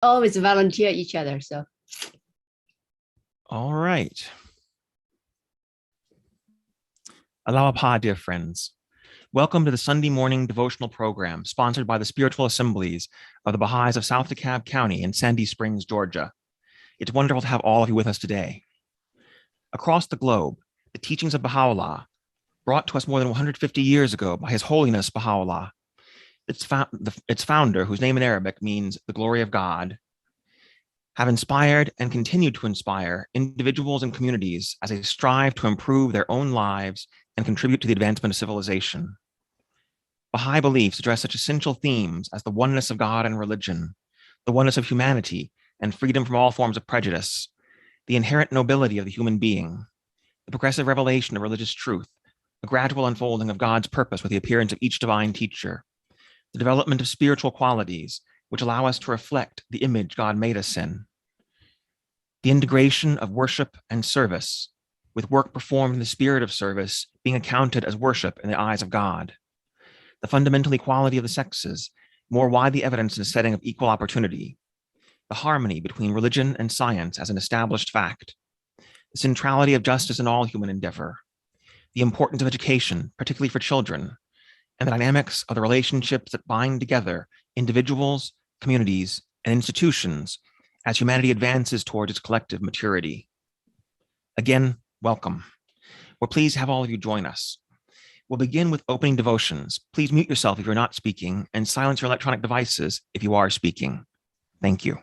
always volunteer each other. So, all right. Alawapa, dear friends. Welcome to the Sunday morning devotional program sponsored by the Spiritual Assemblies of the Baha'is of South DeKalb County in Sandy Springs, Georgia. It's wonderful to have all of you with us today. Across the globe, the teachings of Baha'u'llah, brought to us more than 150 years ago by His Holiness Baha'u'llah, its founder, whose name in Arabic means the glory of God, have inspired and continue to inspire individuals and communities as they strive to improve their own lives and contribute to the advancement of civilization. Baha'i beliefs address such essential themes as the oneness of God and religion, the oneness of humanity and freedom from all forms of prejudice, the inherent nobility of the human being, the progressive revelation of religious truth, the gradual unfolding of God's purpose with the appearance of each divine teacher, the development of spiritual qualities which allow us to reflect the image God made us in, the integration of worship and service, with work performed in the spirit of service being accounted as worship in the eyes of God, the fundamental equality of the sexes, more widely evidenced in a setting of equal opportunity, the harmony between religion and science as an established fact, the centrality of justice in all human endeavor, the importance of education, particularly for children, and the dynamics of the relationships that bind together individuals, communities, and institutions as humanity advances towards its collective maturity. Again, welcome. We're pleased to have all of you join us. We'll begin with opening devotions. Please mute yourself if you're not speaking and silence your electronic devices if you are speaking. Thank you.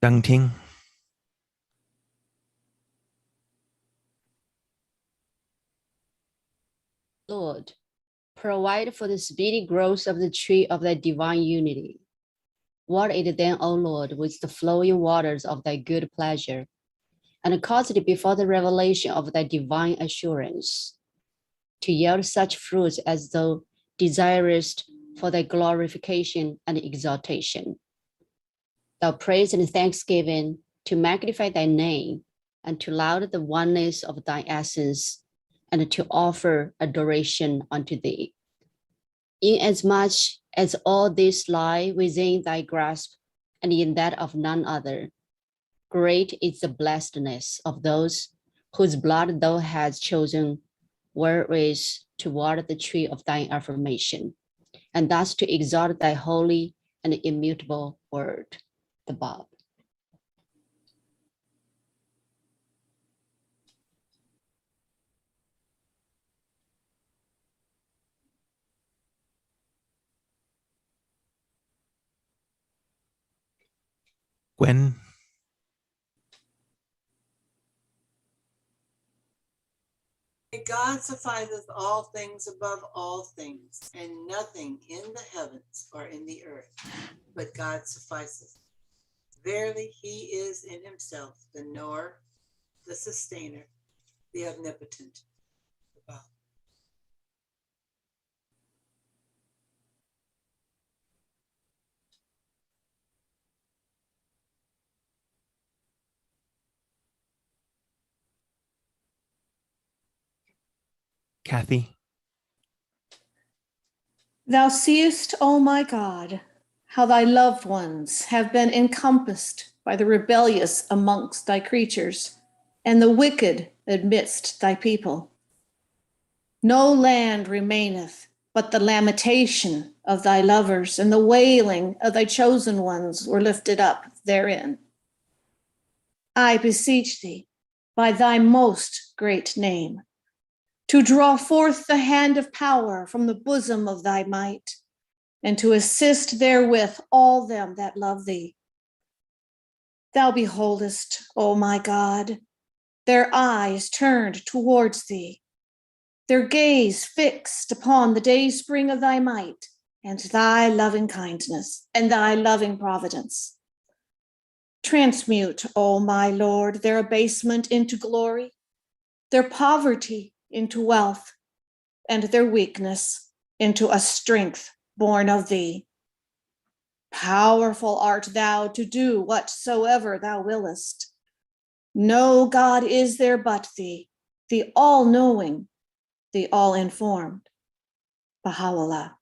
Dang Ting. Lord, provide for the speedy growth of the tree of thy divine unity. Water it then, O Lord, with the flowing waters of thy good pleasure, and cause it before the revelation of thy divine assurance, to yield such fruits as thou desirest for thy glorification and exaltation. Thou praise and thanksgiving to magnify thy name, and to laud the oneness of thy essence, and to offer adoration unto thee. Inasmuch as all this lie within thy grasp, and in that of none other, great is the blessedness of those whose blood thou hast chosen wherewith to water the tree of thine affirmation, and thus to exalt thy holy and immutable word. The Bob. Gwen. God sufficeth all things above all things, and nothing in the heavens or in the earth, but God sufficeth. Verily, he is in himself the knower, the sustainer, the omnipotent. Kathy. Thou seest, O my God, how thy loved ones have been encompassed by the rebellious amongst thy creatures, and the wicked amidst thy people. No land remaineth, but the lamentation of thy lovers and the wailing of thy chosen ones were lifted up therein. I beseech thee, by thy most great name, to draw forth the hand of power from the bosom of thy might, and to assist therewith all them that love thee. Thou beholdest, O my God, their eyes turned towards thee, their gaze fixed upon the dayspring of thy might, and thy loving kindness, and thy loving providence. Transmute, O my Lord, their abasement into glory, their poverty into wealth, and their weakness into a strength born of thee. Powerful art thou to do whatsoever thou willest. No God is there but thee, the all-knowing, the all-informed. Baha'u'llah.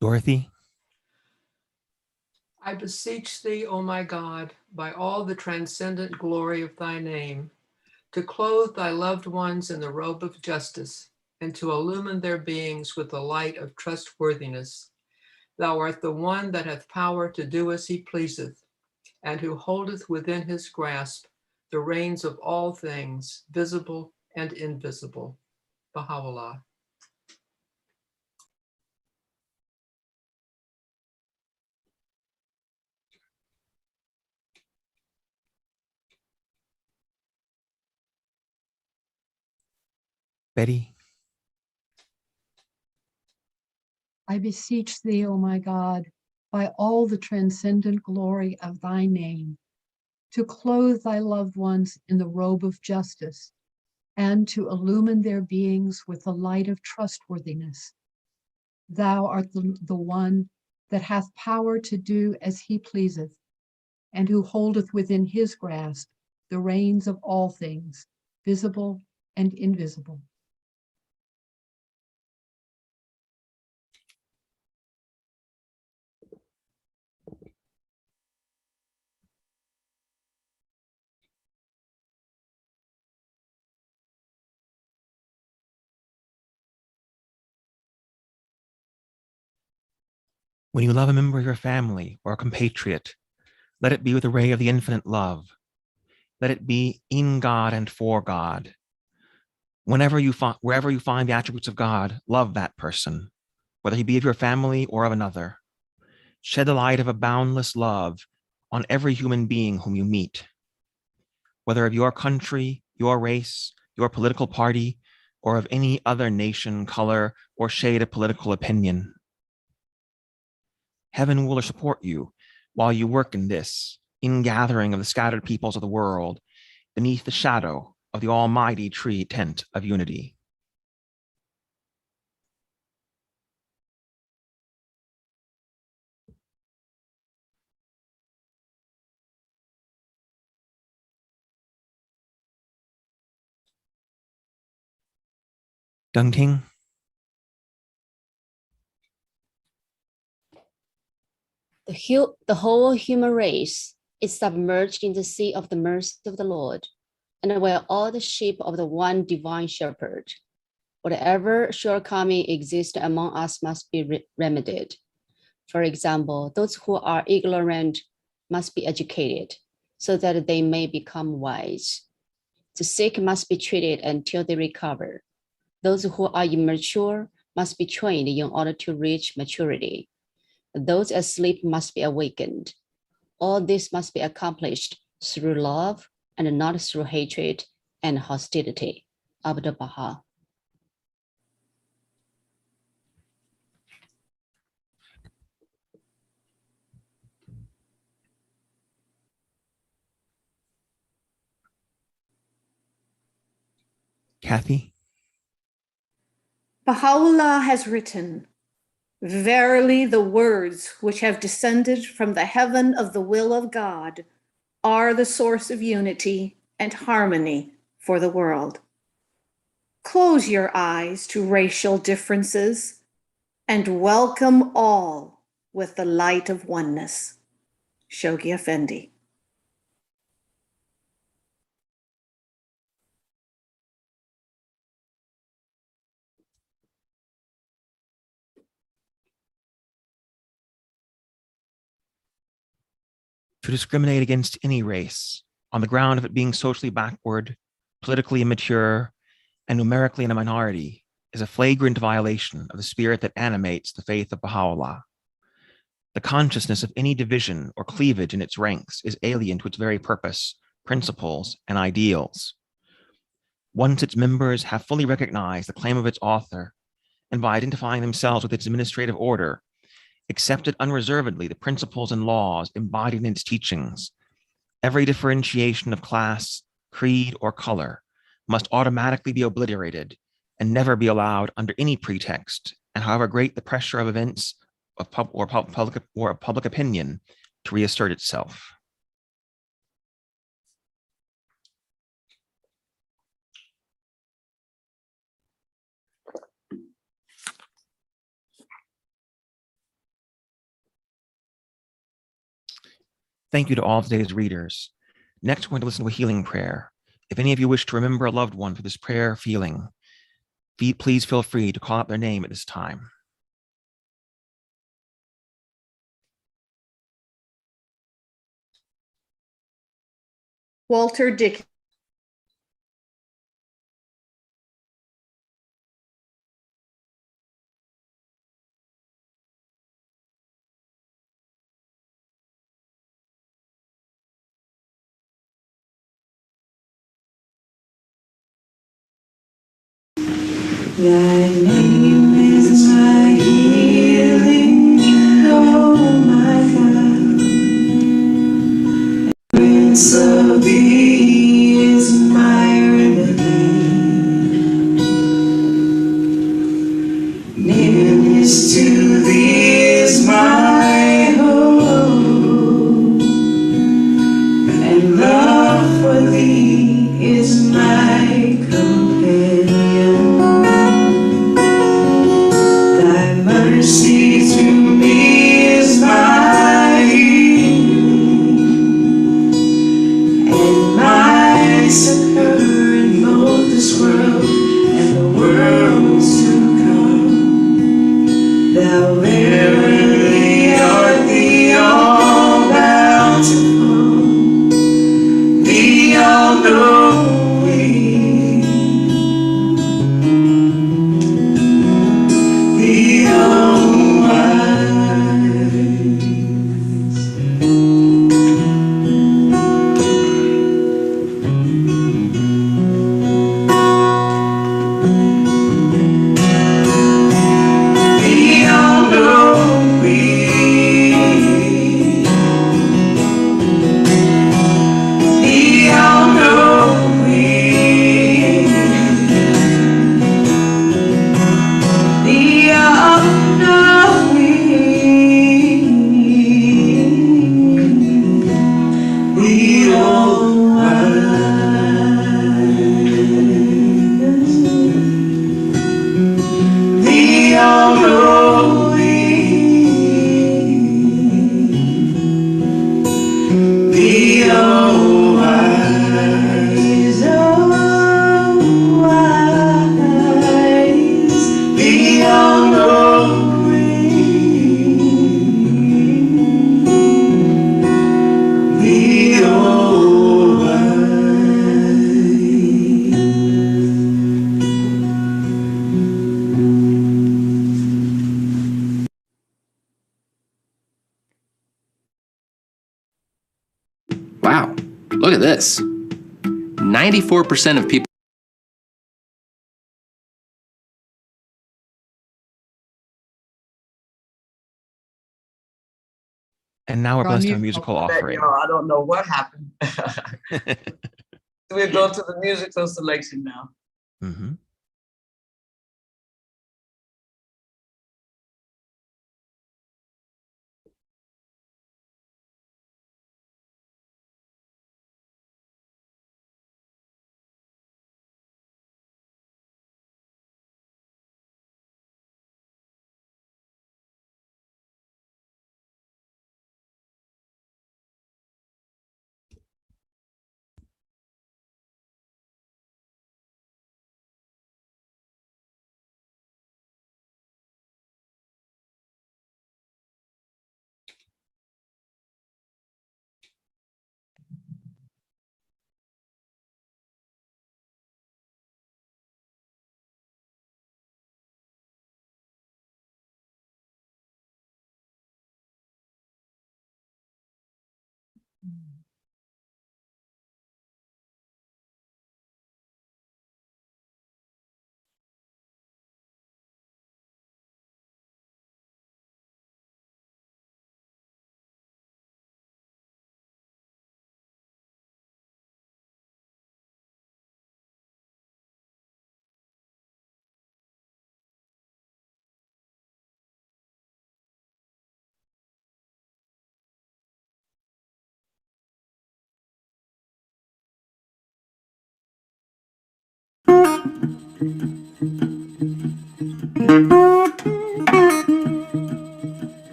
Dorothy, I beseech thee, O my God, by all the transcendent glory of thy name, to clothe thy loved ones in the robe of justice and to illumine their beings with the light of trustworthiness. Thou art the one that hath power to do as he pleaseth, and who holdeth within his grasp the reins of all things, visible and invisible. Baha'u'llah. Betty, I beseech thee, O my God, by all the transcendent glory of thy name, to clothe thy loved ones in the robe of justice and to illumine their beings with the light of trustworthiness. Thou art the one that hath power to do as he pleaseth, and who holdeth within his grasp the reins of all things, visible and invisible. when you love a member of your family or a compatriot, let it be with a ray of the infinite love. Let it be in God and for God. Wherever you find the attributes of God, love that person, whether he be of your family or of another. Shed the light of a boundless love on every human being whom you meet, whether of your country, your race, your political party, or of any other nation, color, or shade of political opinion. Heaven will support you while you work in this ingathering of the scattered peoples of the world beneath the shadow of the almighty tree tent of unity. Dungting, The whole human race is submerged in the sea of the mercy of the Lord, and we are all the sheep of the one divine shepherd. Whatever shortcoming exists among us must be remedied. For example, those who are ignorant must be educated so that they may become wise. The sick must be treated until they recover. Those who are immature must be trained in order to reach maturity. Those asleep must be awakened. All this must be accomplished through love and not through hatred and hostility. Abdul Baha. Kathy, Baha'u'llah has written, "Verily the words which have descended from the heaven of the will of God are the source of unity and harmony for the world. Close your eyes to racial differences and welcome all with the light of oneness." Shoghi Effendi. to discriminate against any race on the ground of it being socially backward, politically immature, and numerically in a minority is a flagrant violation of the spirit that animates the faith of Baha'u'llah. The consciousness of any division or cleavage in its ranks is alien to its very purpose, principles, and ideals. Once its members have fully recognized the claim of its author and by identifying themselves with its administrative order, accepted unreservedly the principles and laws embodied in its teachings. Every differentiation of class, creed, or color must automatically be obliterated and never be allowed under any pretext, and however great the pressure of events of public opinion, to reassert itself. Thank you to all of today's readers. Next, we're going to listen to a healing prayer. If any of you wish to remember a loved one for this prayer feeling, please feel free to call out their name at this time. Walter Dick. Thy name is my healing, oh my God. Prince of Peace is my remedy. Nearness to thee is my hope, and love for thee is my companion. Thy mercy to me is my healing, and my succor in both this world and the worlds to come. Thou verily art the all bountiful, the all knowing, the all wise. The all knowing, the all knowing, the all knowing, the all wise, the all knowing, the all wise, all wise, the all knowing, the all wise. Wow, look at this. 94% of people And now we're You're on blessed to have a mute. musical That, offering. y'all, I don't know what happened. We're going to the musical selection now. Mhm.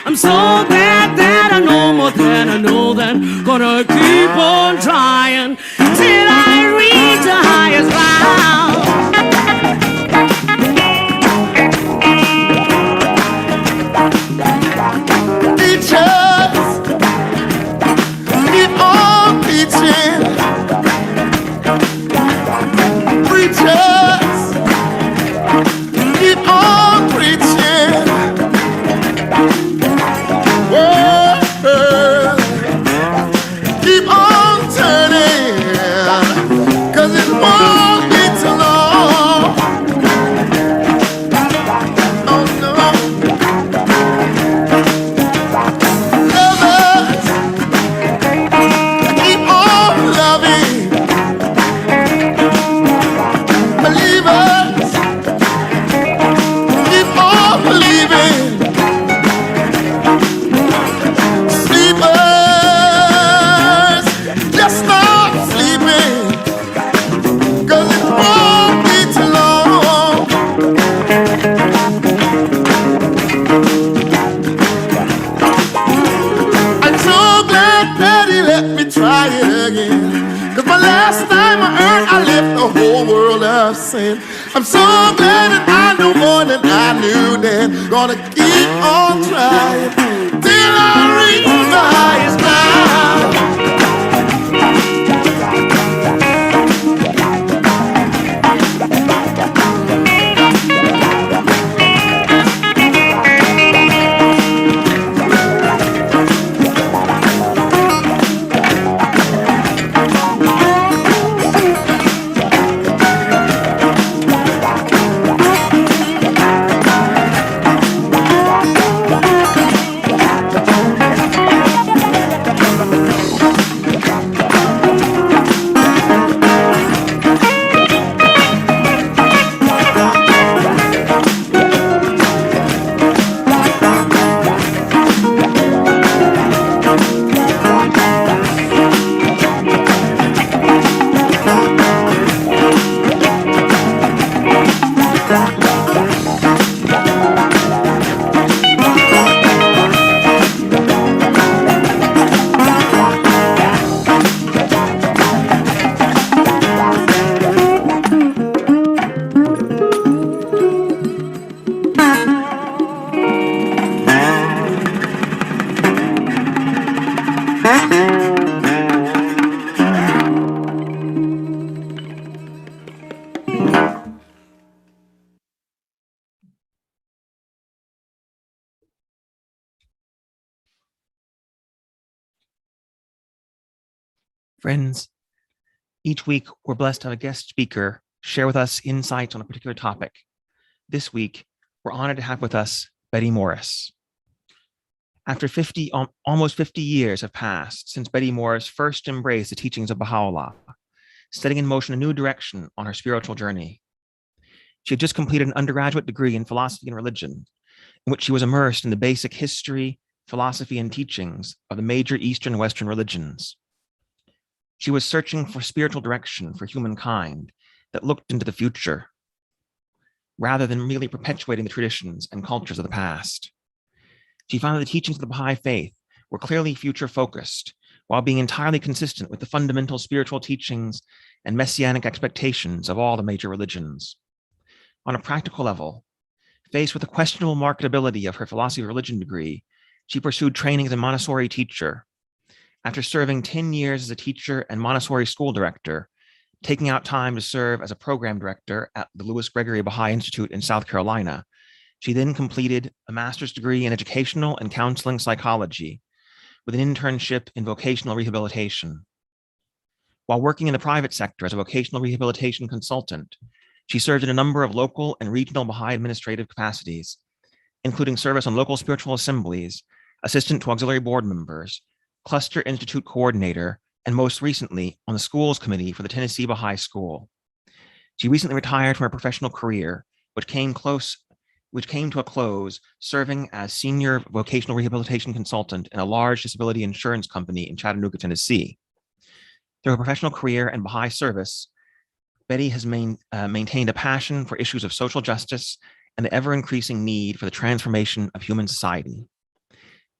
I'm so glad that I know more than I know that. Gonna keep on trying till I reach the highest ground. Teachers, keep on teaching. Preachers, keep on preaching. Word, keep on turning, 'cause it won't be too long. Oh no. Lovers, keep on loving. Believers, keep on believing. Sleepers, just stop sleeping, 'cause it won't be too long. I'm so glad that he let me try it again, 'cause my last time I earned, I left the whole world of sin. I'm so glad that I know more than I knew then. Gonna keep on trying till I reach the highest ground. Friends, each week we're blessed to have a guest speaker share with us insights on a particular topic. This week, we're honored to have with us Betty Morris. After almost 50 years have passed since Betty Morris first embraced the teachings of Baha'u'llah, setting in motion a new direction on her spiritual journey. She had just completed an undergraduate degree in philosophy and religion, in which she was immersed in the basic history, philosophy, and teachings of the major Eastern and Western religions. She was searching for spiritual direction for humankind that looked into the future, rather than merely perpetuating the traditions and cultures of the past. She found that the teachings of the Baha'i faith were clearly future-focused, while being entirely consistent with the fundamental spiritual teachings and messianic expectations of all the major religions. On a practical level, faced with the questionable marketability of her philosophy of religion degree, she pursued training as a Montessori teacher. After serving 10 years as a teacher and Montessori school director, taking out time to serve as a program director at the Lewis Gregory Baha'i Institute in South Carolina, she then completed a master's degree in educational and counseling psychology with an internship in vocational rehabilitation. While working in the private sector as a vocational rehabilitation consultant, she served in a number of local and regional Baha'i administrative capacities, including service on local spiritual assemblies, assistant to auxiliary board members, Cluster Institute coordinator, and most recently on the schools committee for the Tennessee Baha'i School. She recently retired from her professional career, which came to a close serving as senior vocational rehabilitation consultant in a large disability insurance company in Chattanooga, Tennessee. Through her professional career and Baha'i service, Betty has maintained a passion for issues of social justice and the ever-increasing need for the transformation of human society.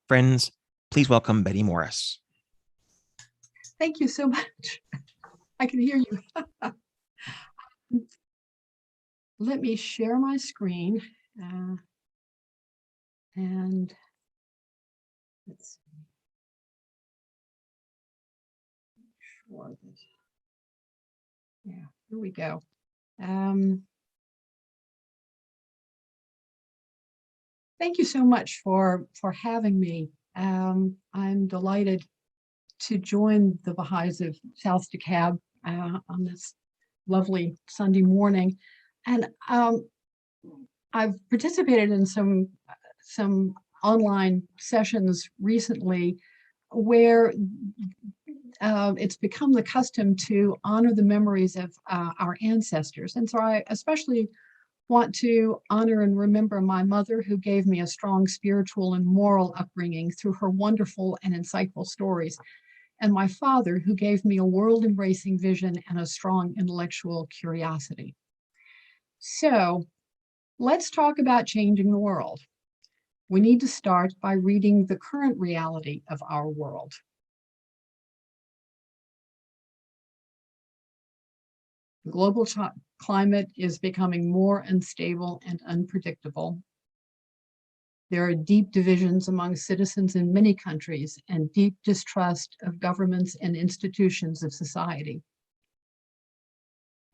Friends, please welcome Betty Morris. Thank you so much. I can hear you. Let me share my screen. And let's see. Sure this. Yeah, here we go. Thank you so much for having me. I'm delighted to join the Baha'is of South DeKalb on this lovely Sunday morning. And I've participated in some online sessions recently where it's become the custom to honor the memories of our ancestors. And so I especially want to honor and remember my mother, who gave me a strong spiritual and moral upbringing through her wonderful and insightful stories, and my father, who gave me a world-embracing vision and a strong intellectual curiosity. So let's talk about changing the world. We need to start by reading the current reality of our world. The global climate is becoming more unstable and unpredictable. There are deep divisions among citizens in many countries and deep distrust of governments and institutions of society.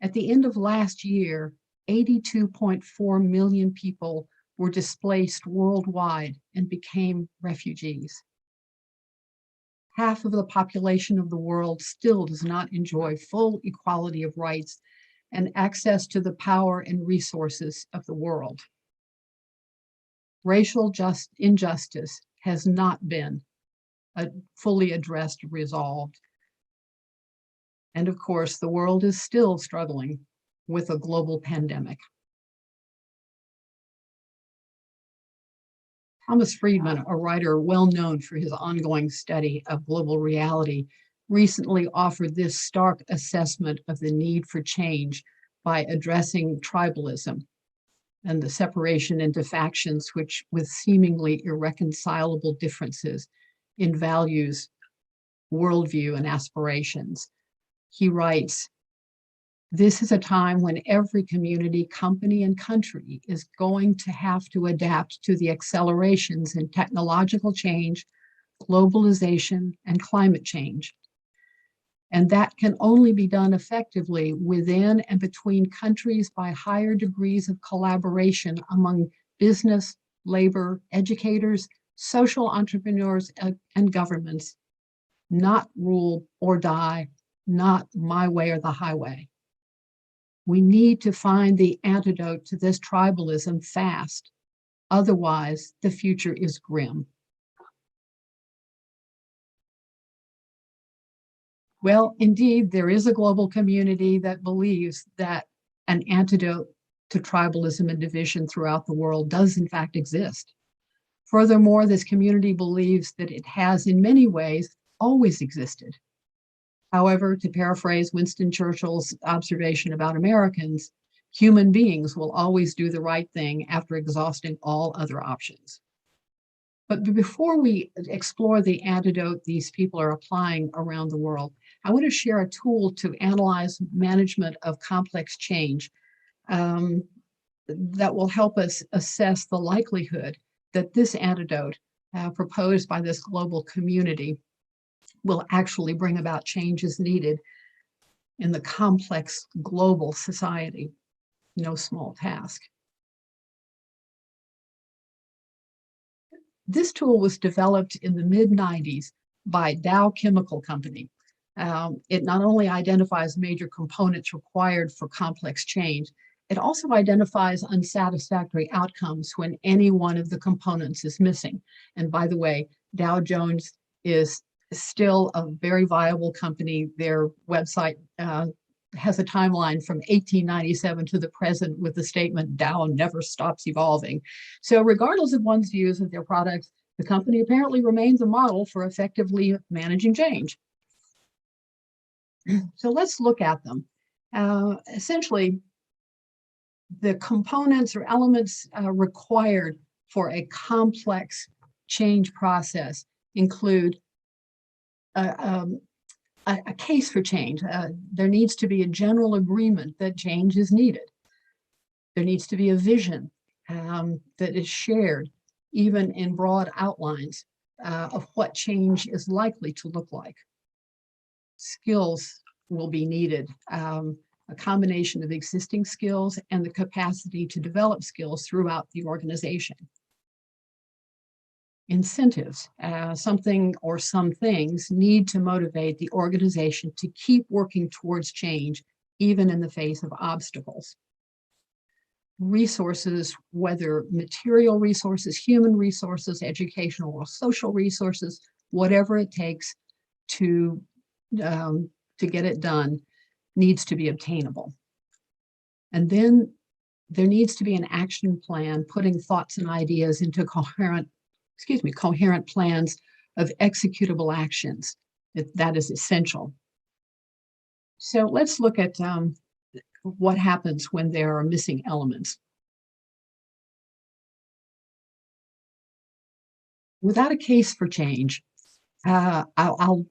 At the end of last year, 82.4 million people were displaced worldwide and became refugees. Half of the population of the world still does not enjoy full equality of rights and access to the power and resources of the world. Racial injustice has not been fully addressed or resolved. And of course, the world is still struggling with a global pandemic. Thomas Friedman, a writer well known for his ongoing study of global reality, recently offered this stark assessment of the need for change by addressing tribalism and the separation into factions which with seemingly irreconcilable differences in values, worldview, and aspirations. He writes, "This is a time when every community, company, and country is going to have to adapt to the accelerations in technological change, globalization, and climate change. And that can only be done effectively within and between countries by higher degrees of collaboration among business, labor, educators, social entrepreneurs, and governments. Not rule or die, not my way or the highway. We need to find the antidote to this tribalism fast. Otherwise, the future is grim." Well, indeed, there is a global community that believes that an antidote to tribalism and division throughout the world does in fact exist. Furthermore, this community believes that it has in many ways always existed. However, to paraphrase Winston Churchill's observation about Americans, human beings will always do the right thing after exhausting all other options. But before we explore the antidote these people are applying around the world, I want to share a tool to analyze management of complex change that will help us assess the likelihood that this antidote proposed by this global community will actually bring about changes needed in the complex global society. No small task. This tool was developed in the mid-90s by Dow Chemical Company. It not only identifies major components required for complex change, it also identifies unsatisfactory outcomes when any one of the components is missing. And by the way, Dow Jones is still a very viable company. Their website has a timeline from 1897 to the present with the statement, "Dow never stops evolving." So regardless of one's views of their products, the company apparently remains a model for effectively managing change. So let's look at them. Essentially, the components or elements required for a complex change process include a case for change. There needs to be a general agreement that change is needed. There needs to be a vision that is shared, even in broad outlines of what change is likely to look like. Skills will be needed, a combination of existing skills and the capacity to develop skills throughout the organization. Incentives, something or some things need to motivate the organization to keep working towards change, even in the face of obstacles. Resources, whether material resources, human resources, educational or social resources, whatever it takes to get it done, needs to be obtainable. And then there needs to be an action plan putting thoughts and ideas into coherent plans of executable actions. That is essential. So let's look at what happens when there are missing elements. Without a case for change, I'll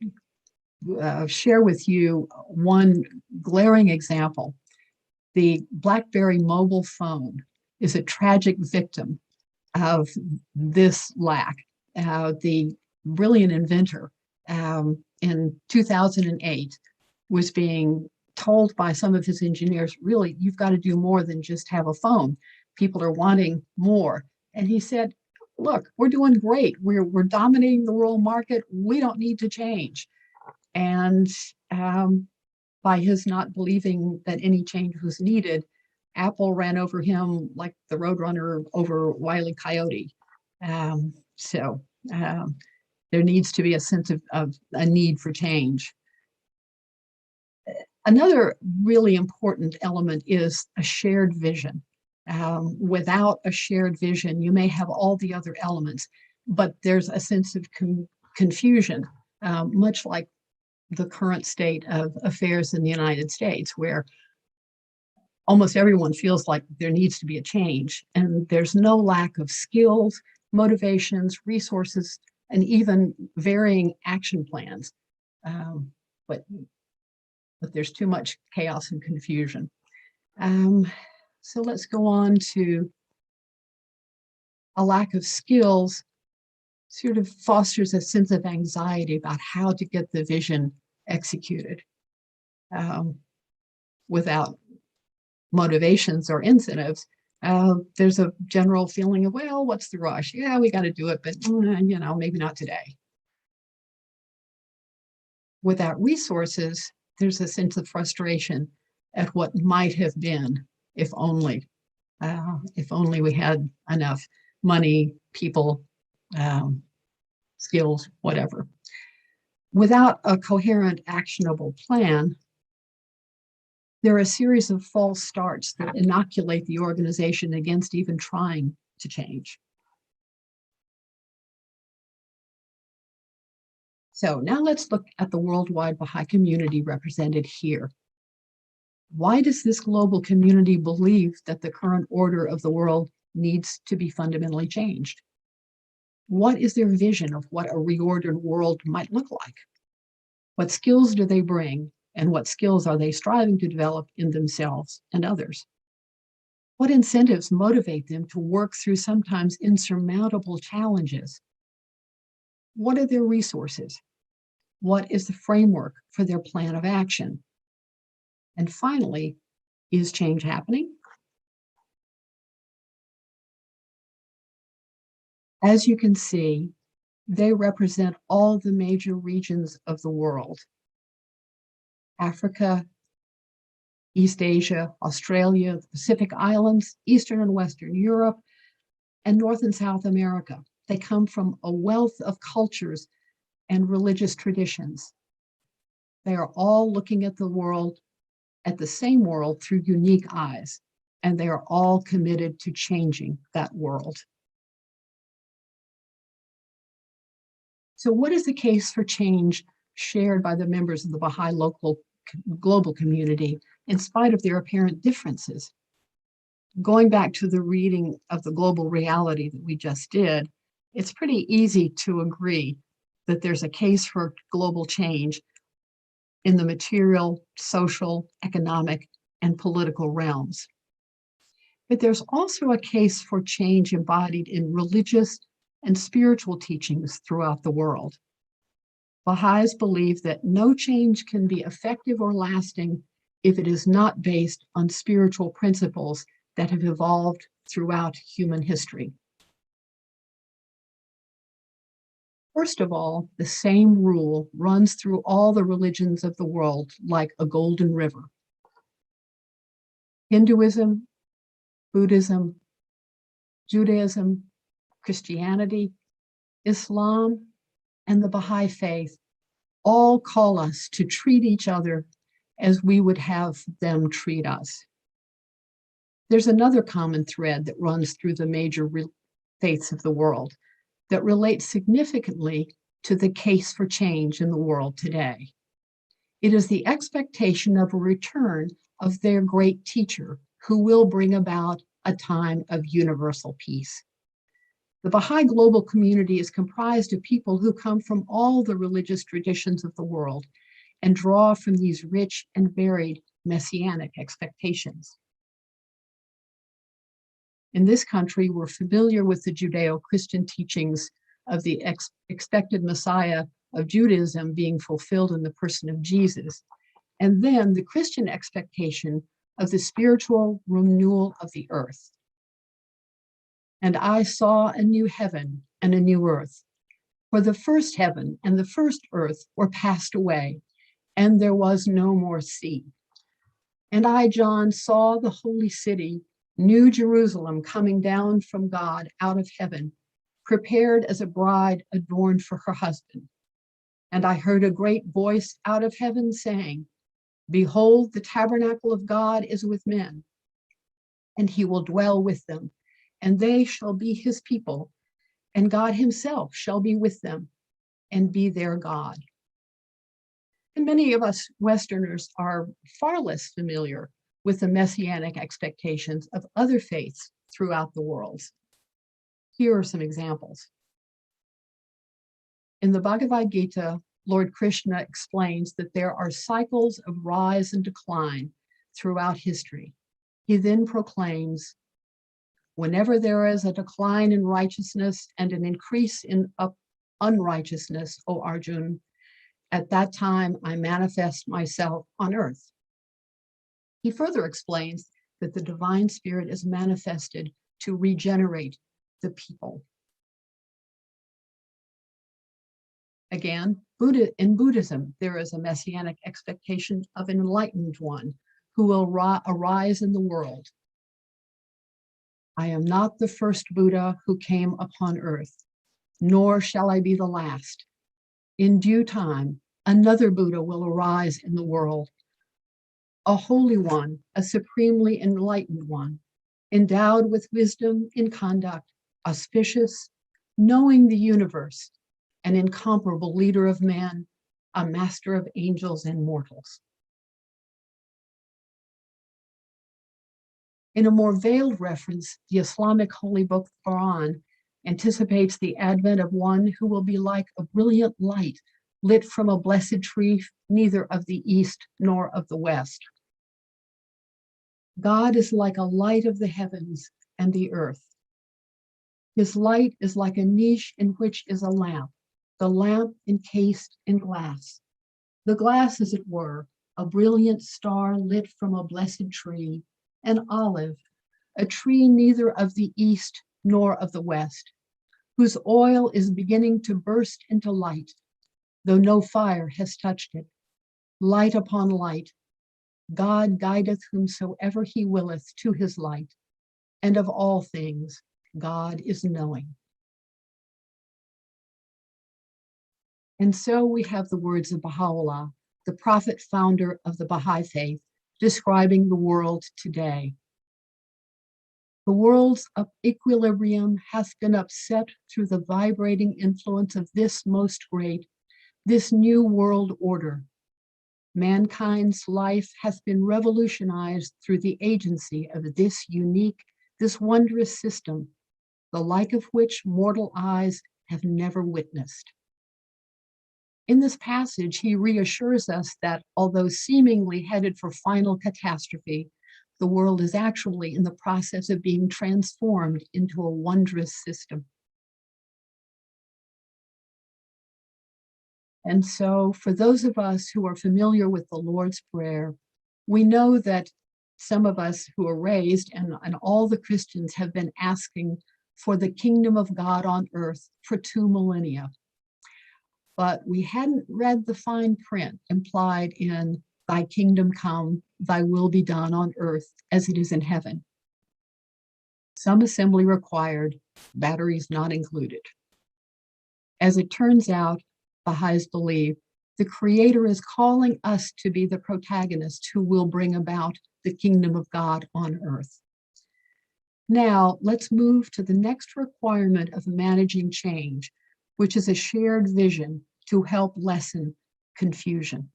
share with you one glaring example. The BlackBerry mobile phone is a tragic victim of this lack. The brilliant inventor in 2008 was being told by some of his engineers, really, you've got to do more than just have a phone. People are wanting more. And he said, look, we're doing great. We're dominating the world market. We don't need to change. And by his not believing that any change was needed, Apple ran over him like the Roadrunner over Wile E. Coyote. There needs to be a sense of a need for change. Another really important element is a shared vision. Without a shared vision, you may have all the other elements, but there's a sense of confusion, much like the current state of affairs in the United States, where almost everyone feels like there needs to be a change, and there's no lack of skills, motivations, resources, and even varying action plans. But there's too much chaos and confusion. So let's go on to a lack of skills sort of fosters a sense of anxiety about how to get the vision executed. Without motivations or incentives, there's a general feeling of, well, what's the rush? Yeah, we got to do it, but maybe not today. Without resources, there's a sense of frustration at what might have been if only we had enough money, people, skills, whatever. Without a coherent, actionable plan, there are a series of false starts that inoculate the organization against even trying to change. So now let's look at the worldwide Baha'i community represented here. Why does this global community believe that the current order of the world needs to be fundamentally changed? What is their vision of what a reordered world might look like? What skills do they bring, and what skills are they striving to develop in themselves and others? What incentives motivate them to work through sometimes insurmountable challenges? What are their resources? What is the framework for their plan of action? And finally, is change happening? As you can see, they represent all the major regions of the world: Africa, East Asia, Australia, the Pacific Islands, Eastern and Western Europe, and North and South America. They come from a wealth of cultures and religious traditions. They are all looking at the world, at the same world, through unique eyes, and they are all committed to changing that world. So what is the case for change shared by the members of the Baha'i global community in spite of their apparent differences? Going back to the reading of the global reality that we just did, It's pretty easy to agree that there's a case for global change in the material, social, economic, and political realms. But there's also a case for change embodied in religious and spiritual teachings throughout the world. Baha'is believe that no change can be effective or lasting if it is not based on spiritual principles that have evolved throughout human history. First of all, the same rule runs through all the religions of the world like a golden river. Hinduism, Buddhism, Judaism, Christianity, Islam, and the Baha'i faith all call us to treat each other as we would have them treat us. There's another common thread that runs through the major faiths of the world that relates significantly to the case for change in the world today. It is the expectation of a return of their great teacher who will bring about a time of universal peace. The Baha'i global community is comprised of people who come from all the religious traditions of the world and draw from these rich and varied messianic expectations. In this country, we're familiar with the Judeo-Christian teachings of the expected Messiah of Judaism being fulfilled in the person of Jesus, and then the Christian expectation of the spiritual renewal of the earth. And I saw a new heaven and a new earth, for the first heaven and the first earth were passed away, and there was no more sea. And I, John, saw the holy city, New Jerusalem, coming down from God out of heaven, prepared as a bride adorned for her husband. And I heard a great voice out of heaven saying, "Behold, the tabernacle of God is with men, and he will dwell with them, and they shall be his people, and God himself shall be with them and be their God." And many of us Westerners are far less familiar with the messianic expectations of other faiths throughout the world. Here are some examples. In the Bhagavad Gita, Lord Krishna explains that there are cycles of rise and decline throughout history. He then proclaims, "Whenever there is a decline in righteousness and an increase in unrighteousness, O Arjun, at that time I manifest myself on earth." He further explains that the divine spirit is manifested to regenerate the people. Again, in Buddhism, there is a messianic expectation of an enlightened one who will arise in the world. "I am not the first Buddha who came upon earth, nor shall I be the last. In due time, another Buddha will arise in the world, a holy one, a supremely enlightened one, endowed with wisdom in conduct, auspicious, knowing the universe, an incomparable leader of man, a master of angels and mortals." In a more veiled reference, the Islamic holy book Quran anticipates the advent of one who will be like a brilliant light lit from a blessed tree, neither of the east nor of the west. God is like a light of the heavens and the earth. His light is like a niche in which is a lamp, the lamp encased in glass. The glass, as it were, a brilliant star lit from a blessed tree, an olive, a tree neither of the east nor of the west, whose oil is beginning to burst into light, though no fire has touched it. Light upon light, God guideth whomsoever he willeth to his light, and of all things God is knowing. And so we have the words of Baha'u'llah, the prophet founder of the Baha'i faith, describing the world today. "The world's equilibrium hath been upset through the vibrating influence of this most great, this new world order. Mankind's life hath been revolutionized through the agency of this unique, this wondrous system, the like of which mortal eyes have never witnessed. In this passage, he reassures us that although seemingly headed for final catastrophe, the world is actually in the process of being transformed into a wondrous system. And so for those of us who are familiar with the Lord's Prayer, we know that some of us who are raised and all the Christians have been asking for the kingdom of God on earth for 2 millennia. But we hadn't read the fine print implied in thy kingdom come, thy will be done on earth as it is in heaven. Some assembly required, batteries not included. As it turns out, Baha'is believe the Creator is calling us to be the protagonists who will bring about the kingdom of God on earth. Now, let's move to the next requirement of managing change, which is a shared vision to help lessen confusion.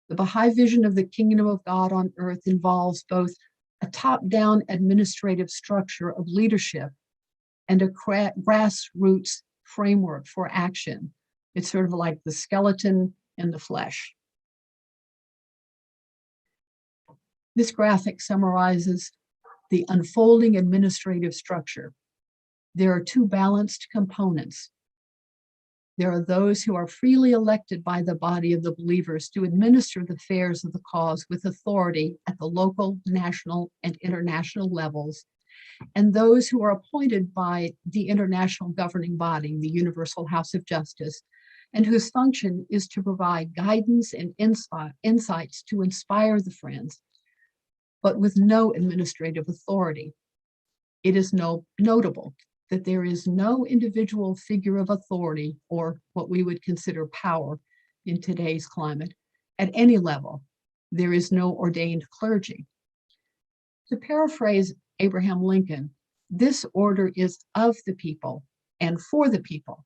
The Baha'i vision of the kingdom of God on earth involves both a top-down administrative structure of leadership and a grassroots framework for action. It's sort of like the skeleton and the flesh. This graphic summarizes the unfolding administrative structure. There are 2 balanced components. There are those who are freely elected by the body of the believers to administer the affairs of the cause with authority at the local, national, and international levels, and those who are appointed by the international governing body, the Universal House of Justice, and whose function is to provide guidance and insights to inspire the friends, but with no administrative authority. It is notable that there is no individual figure of authority, or what we would consider power in today's climate, at any level. There is no ordained clergy. To paraphrase Abraham Lincoln, this order is of the people and for the people.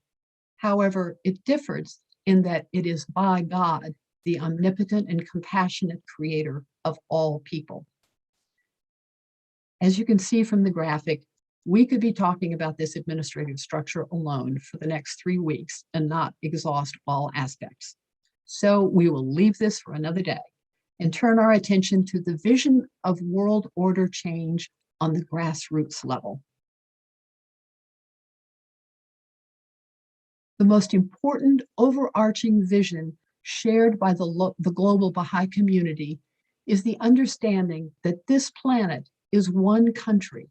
However, it differs in that it is by God, the omnipotent and compassionate creator of all people. As you can see from the graphic, we could be talking about this administrative structure alone for the next 3 weeks and not exhaust all aspects. So we will leave this for another day and turn our attention to the vision of world order change on the grassroots level. The most important overarching vision shared by the global Baha'i community is the understanding that this planet is one country,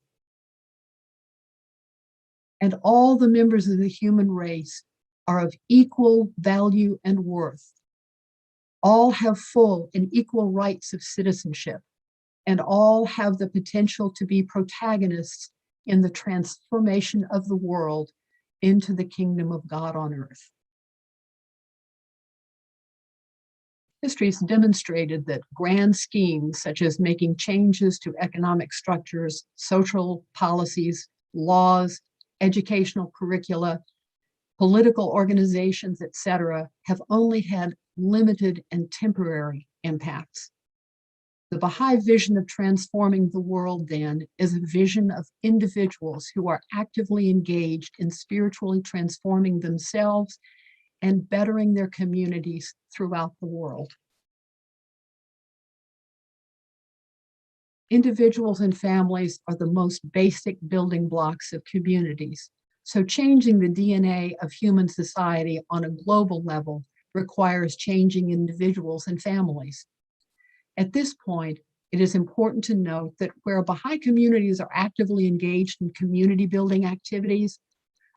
and all the members of the human race are of equal value and worth. All have full and equal rights of citizenship, and all have the potential to be protagonists in the transformation of the world into the kingdom of God on earth. History has demonstrated that grand schemes, such as making changes to economic structures, social policies, laws, educational curricula, political organizations, etc., have only had limited and temporary impacts. The Baha'i vision of transforming the world, then, is a vision of individuals who are actively engaged in spiritually transforming themselves and bettering their communities throughout the world. Individuals and families are the most basic building blocks of communities. So changing the DNA of human society on a global level requires changing individuals and families. At this point, it is important to note that where Baha'i communities are actively engaged in community building activities,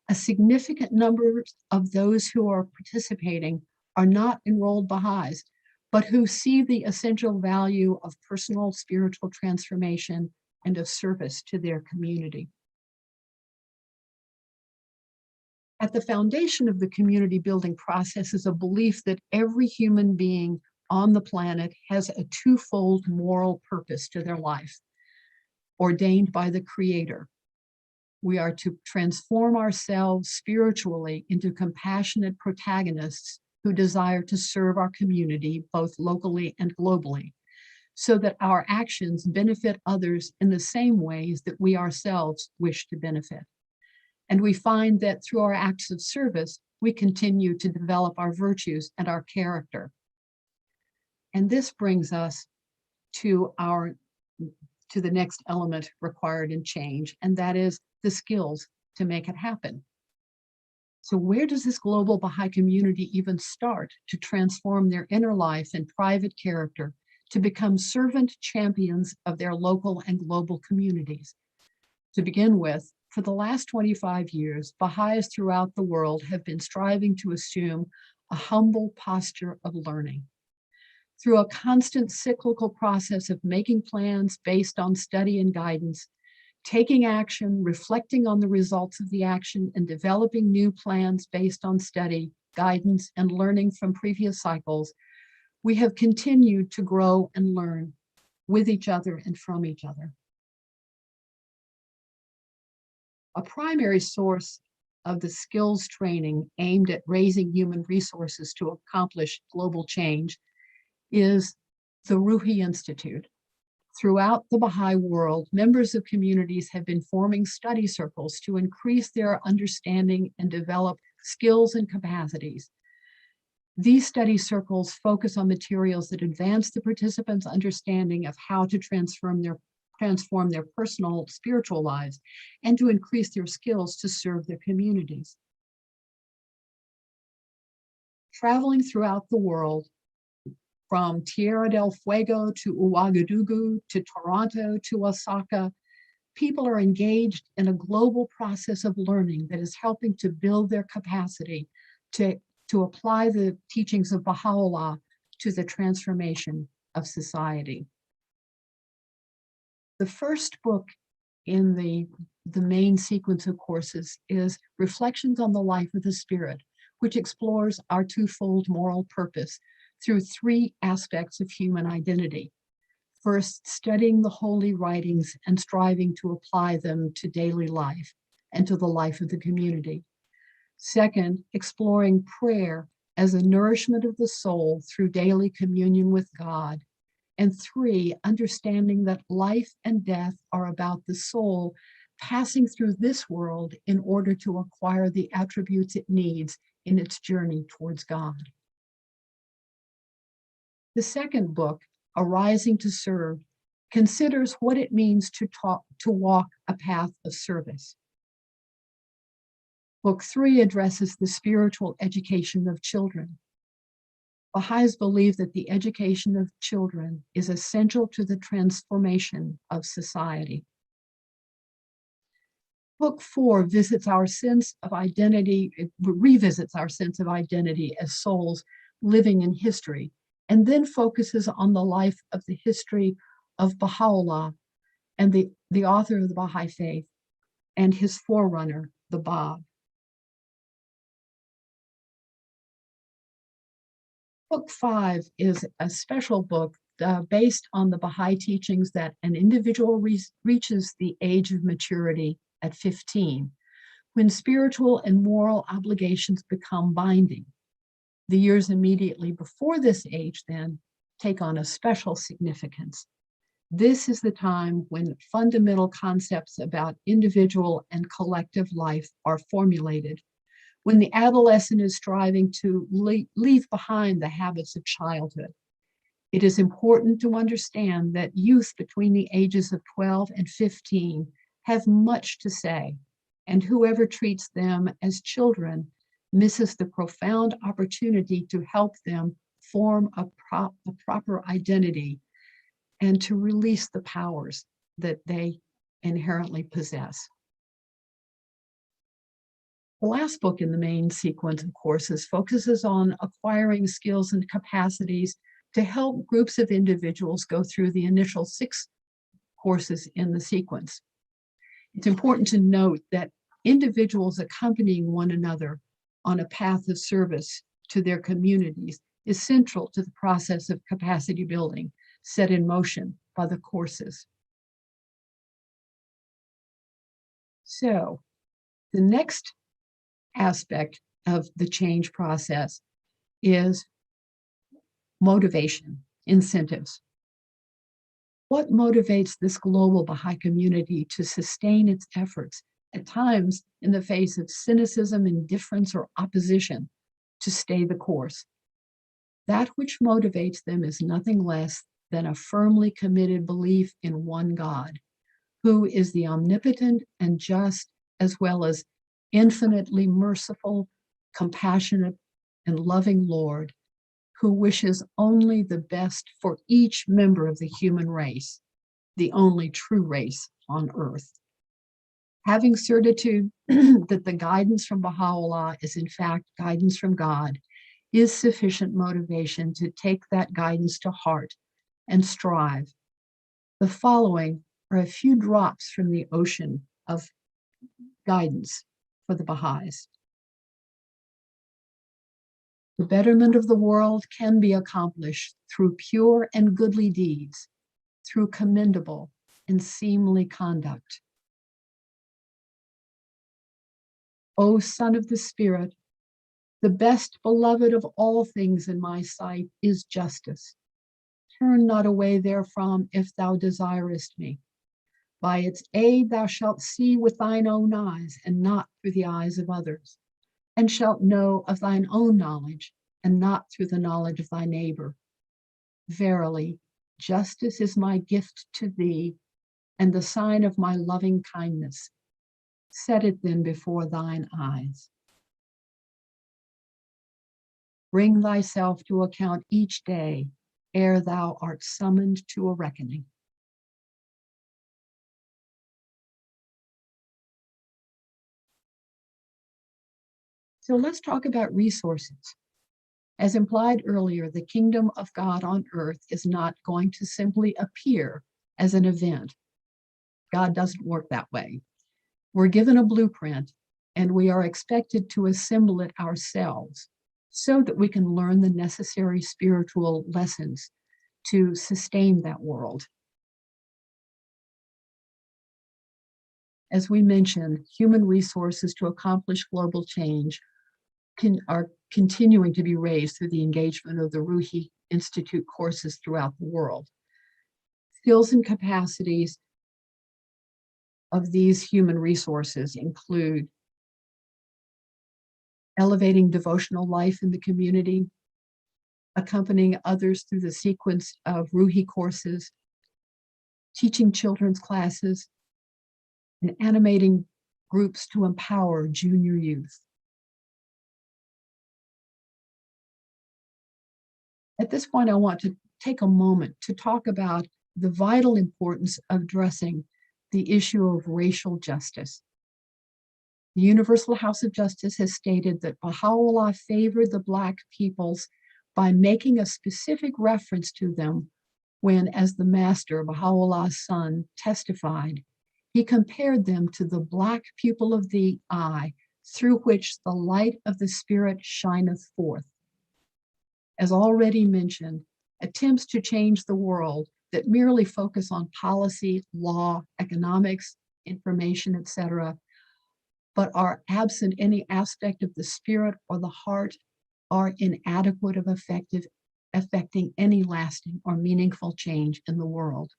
a significant number of those who are participating are not enrolled Baha'is, but who see the essential value of personal spiritual transformation and of service to their community. At the foundation of the community building process is a belief that every human being on the planet has a twofold moral purpose to their life, ordained by the Creator. We are to transform ourselves spiritually into compassionate protagonists who desire to serve our community, both locally and globally. so that our actions benefit others in the same ways that we ourselves wish to benefit. And we find that through our acts of service, we continue to develop our virtues and our character. And this brings us to the next element required in change, and that is the skills to make it happen. So where does this global Baha'i community even start to transform their inner life and private character to become servant champions of their local and global communities? To begin with, for the last 25 years, Baha'is throughout the world have been striving to assume a humble posture of learning. Through a constant cyclical process of making plans based on study and guidance, taking action, reflecting on the results of the action, and developing new plans based on study, guidance, and learning from previous cycles, we have continued to grow and learn with each other and from each other. A primary source of the skills training aimed at raising human resources to accomplish global change is the Ruhi Institute. Throughout the Baha'i world, members of communities have been forming study circles to increase their understanding and develop skills and capacities. These study circles focus on materials that advance the participants' understanding of how to transform their personal spiritual lives and to increase their skills to serve their communities. Traveling throughout the world, from Tierra del Fuego to Ouagadougou to Toronto to Osaka, people are engaged in a global process of learning that is helping to build their capacity to apply the teachings of Baha'u'llah to the transformation of society. The first book in the main sequence of courses is Reflections on the Life of the Spirit, which explores our twofold moral purpose through three aspects of human identity. First, studying the holy writings and striving to apply them to daily life and to the life of the community. Second, exploring prayer as a nourishment of the soul through daily communion with God. And three, understanding that life and death are about the soul passing through this world in order to acquire the attributes it needs in its journey towards God. The second book, Arising to Serve, considers what it means to walk a path of service. Book 3 addresses the spiritual education of children. Baha'is believe that the education of children is essential to the transformation of society. Book 4 visits our sense of identity, revisits our sense of identity as souls living in history, and then focuses on the life of the history of Baha'u'llah and the author of the Baha'i faith and his forerunner, the Bab. Book 5 is a special book based on the Baha'i teachings that an individual reaches the age of maturity at 15, when spiritual and moral obligations become binding. The years immediately before this age then take on a special significance. This is the time when fundamental concepts about individual and collective life are formulated, when the adolescent is striving to leave behind the habits of childhood. It is important to understand that youth between the ages of 12 and 15 have much to say, and whoever treats them as children misses the profound opportunity to help them form a proper identity and to release the powers that they inherently possess. The last book in the main sequence of courses focuses on acquiring skills and capacities to help groups of individuals go through the initial 6 courses in the sequence. It's important to note that individuals accompanying one another on a path of service to their communities is central to the process of capacity building set in motion by the courses. So, the next aspect of the change process is motivation, incentives. What motivates this global Baha'i community to sustain its efforts, at times in the face of cynicism, indifference, or opposition, to stay the course? That which motivates them is nothing less than a firmly committed belief in one God, who is the omnipotent and just, as well as infinitely merciful, compassionate, and loving Lord, who wishes only the best for each member of the human race, the only true race on earth. Having certitude that the guidance from Baha'u'llah is in fact guidance from God is sufficient motivation to take that guidance to heart and strive. The following are a few drops from the ocean of guidance for the Baha'is. The betterment of the world can be accomplished through pure and goodly deeds, through commendable and seemly conduct. O Son of the Spirit, the best beloved of all things in my sight is justice. Turn not away therefrom if thou desirest me. By its aid thou shalt see with thine own eyes and not through the eyes of others, and shalt know of thine own knowledge and not through the knowledge of thy neighbor. Verily, justice is my gift to thee and the sign of my loving kindness. Set it then before thine eyes. Bring thyself to account each day ere thou art summoned to a reckoning. So let's talk about resources. As implied earlier, the kingdom of God on earth is not going to simply appear as an event. God doesn't work that way. We're given a blueprint and we are expected to assemble it ourselves so that we can learn the necessary spiritual lessons to sustain that world. As we mentioned, human resources to accomplish global change are continuing to be raised through the engagement of the Ruhi Institute courses throughout the world. Skills and capacities of these human resources include elevating devotional life in the community, accompanying others through the sequence of Ruhi courses, teaching children's classes, and animating groups to empower junior youth. At this point, I want to take a moment to talk about the vital importance of addressing the issue of racial justice. The Universal House of Justice has stated that Baha'u'llah favored the Black peoples by making a specific reference to them when, as the Master, Baha'u'llah's son, testified, he compared them to the Black pupil of the eye through which the light of the Spirit shineth forth. As already mentioned, attempts to change the world that merely focus on policy, law, economics, information, etc., but are absent any aspect of the spirit or the heart are inadequate of affecting any lasting or meaningful change in the world.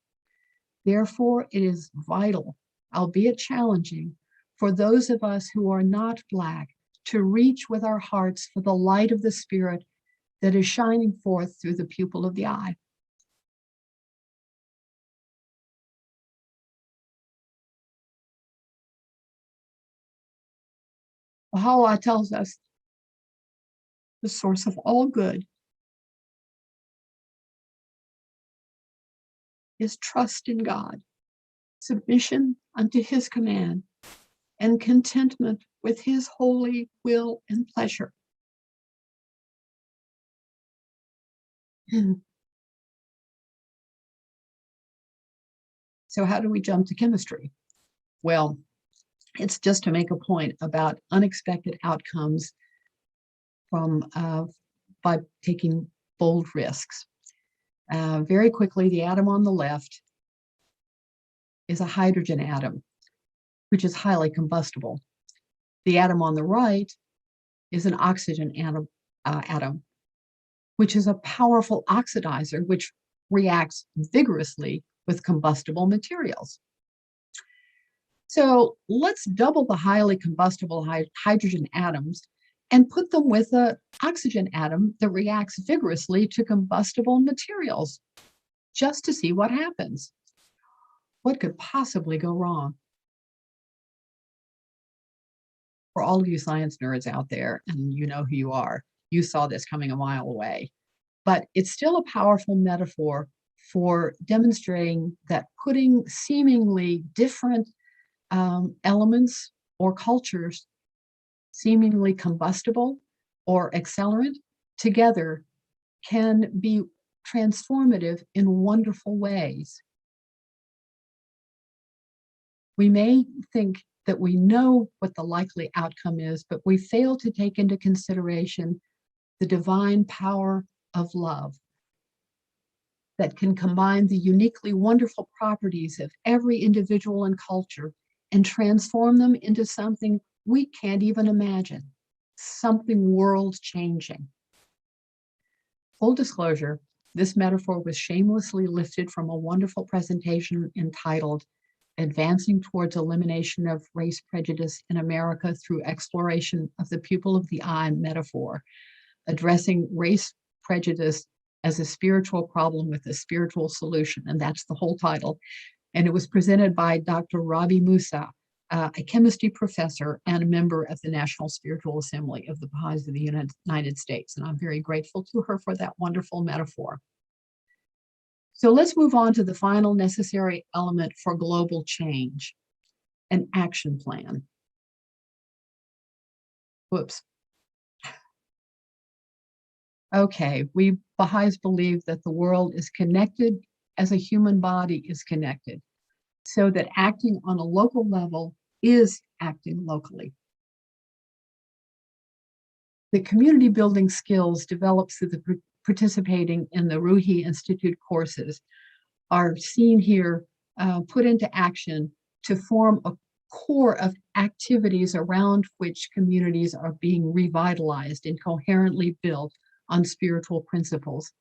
Therefore, it is vital, albeit challenging, for those of us who are not Black to reach with our hearts for the light of the Spirit that is shining forth through the pupil of the eye. Baha'u'llah tells us the source of all good is trust in God, submission unto his command, and contentment with his holy will and pleasure. So how do we jump to chemistry? Well, it's just to make a point about unexpected outcomes from by taking bold risks. Very quickly, the atom on the left is a hydrogen atom, which is highly combustible. The atom on the right is an oxygen atom, which is a powerful oxidizer, which reacts vigorously with combustible materials. So let's double the highly combustible hydrogen atoms and put them with an oxygen atom that reacts vigorously to combustible materials just to see what happens. What could possibly go wrong? For all of you science nerds out there, and you know who you are, you saw this coming a mile away. But it's still a powerful metaphor for demonstrating that putting seemingly different elements or cultures, seemingly combustible or accelerant, together can be transformative in wonderful ways. We may think that we know what the likely outcome is, but we fail to take into consideration the divine power of love that can combine the uniquely wonderful properties of every individual and culture and transform them into something we can't even imagine, something world-changing. Full disclosure, this metaphor was shamelessly lifted from a wonderful presentation entitled Advancing Towards Elimination of Race Prejudice in America Through Exploration of the Pupil of the Eye metaphor, addressing race prejudice as a spiritual problem with a spiritual solution. And that's the whole title. And it was presented by Dr. Rabi Musa, a chemistry professor and a member of the National Spiritual Assembly of the Baha'is of the United States. And I'm very grateful to her for that wonderful metaphor. So let's move on to the final necessary element for global change, an action plan. Whoops. Okay, we Baha'is believe that the world is connected as a human body is connected, so that acting on a local level is acting locally. The community building skills developed through the participating in the Ruhi Institute courses are seen here, put into action to form a core of activities around which communities are being revitalized and coherently built on spiritual principles.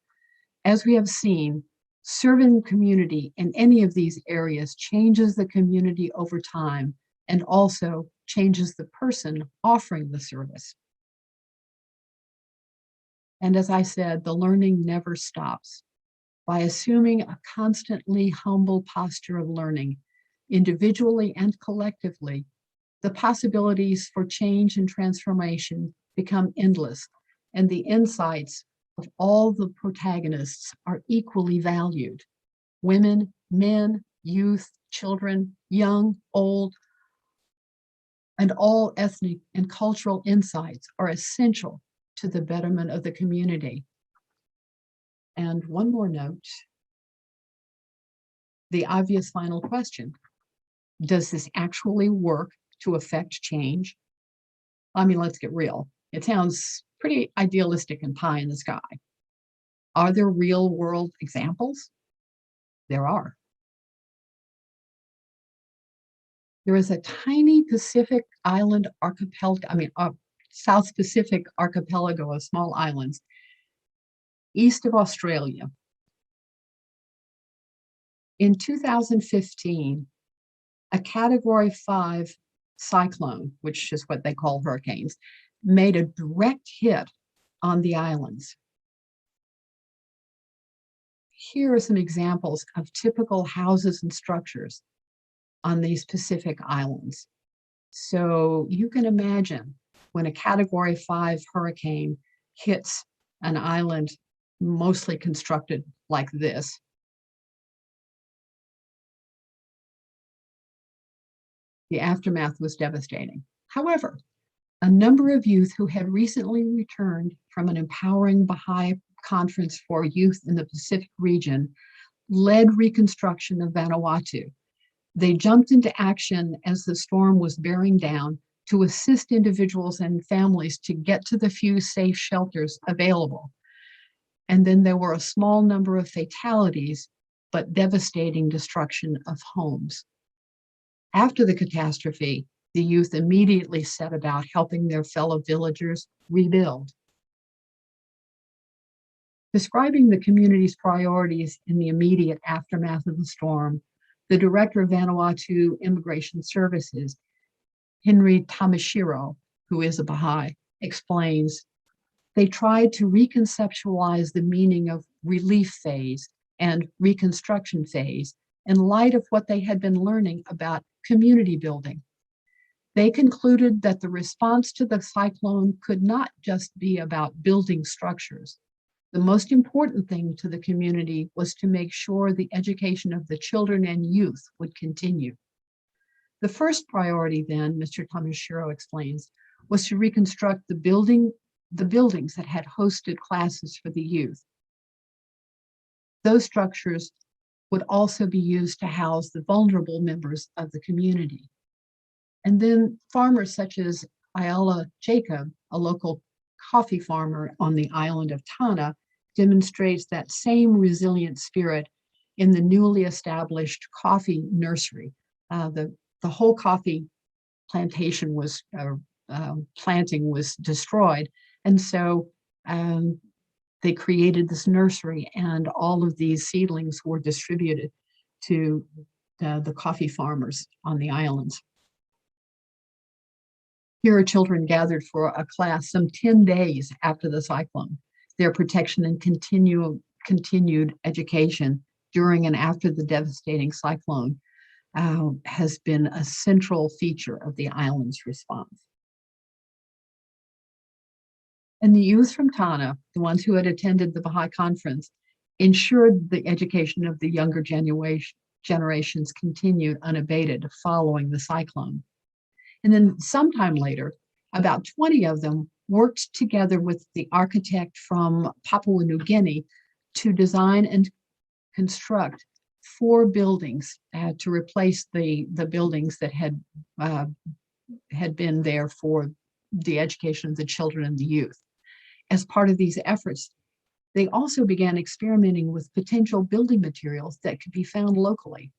As we have seen, serving the community in any of these areas changes the community over time and also changes the person offering the service. And as I said, the learning never stops. By assuming a constantly humble posture of learning, individually and collectively, the possibilities for change and transformation become endless, and the insights of all the protagonists are equally valued. Women, men, youth, children, young, old, and all ethnic and cultural insights are essential to the betterment of the community. And one more note, the obvious final question: does this actually work to affect change? I mean, let's get real. It sounds pretty idealistic and pie in the sky. Are there real world examples? There are. There is a tiny Pacific island archipelago, South Pacific archipelago of small islands east of Australia. In 2015, a Category 5 cyclone, which is what they call hurricanes, made a direct hit on the islands. Here are some examples of typical houses and structures on these Pacific islands. So you can imagine when a Category 5 hurricane hits an island mostly constructed like this, the aftermath was devastating. However, a number of youth who had recently returned from an empowering Baha'i conference for youth in the Pacific region led reconstruction of Vanuatu. They jumped into action as the storm was bearing down to assist individuals and families to get to the few safe shelters available. And then there were a small number of fatalities, but devastating destruction of homes. After the catastrophe, the youth immediately set about helping their fellow villagers rebuild. Describing the community's priorities in the immediate aftermath of the storm, the director of Vanuatu Immigration Services, Henry Tamashiro, who is a Baha'i, explains, they tried to reconceptualize the meaning of relief phase and reconstruction phase in light of what they had been learning about community building. They concluded that the response to the cyclone could not just be about building structures. The most important thing to the community was to make sure the education of the children and youth would continue. The first priority then, Mr. Tamashiro explains, was to reconstruct the buildings that had hosted classes for the youth. Those structures would also be used to house the vulnerable members of the community. And then farmers such as Ayala Jacob, a local coffee farmer on the island of Tana, demonstrates that same resilient spirit in the newly established coffee nursery. The whole coffee plantation was planting was destroyed, and so they created this nursery, and all of these seedlings were distributed to the coffee farmers on the islands. Here are children gathered for a class some 10 days after the cyclone. Their protection and continued education during and after the devastating cyclone has been a central feature of the island's response. And the youth from Tana, the ones who had attended the Baha'i conference, ensured the education of the younger generations continued unabated following the cyclone. And then sometime later, about 20 of them worked together with the architect from Papua New Guinea to design and construct 4 buildings to replace the buildings that had been there for the education of the children and the youth. As part of these efforts, they also began experimenting with potential building materials that could be found locally.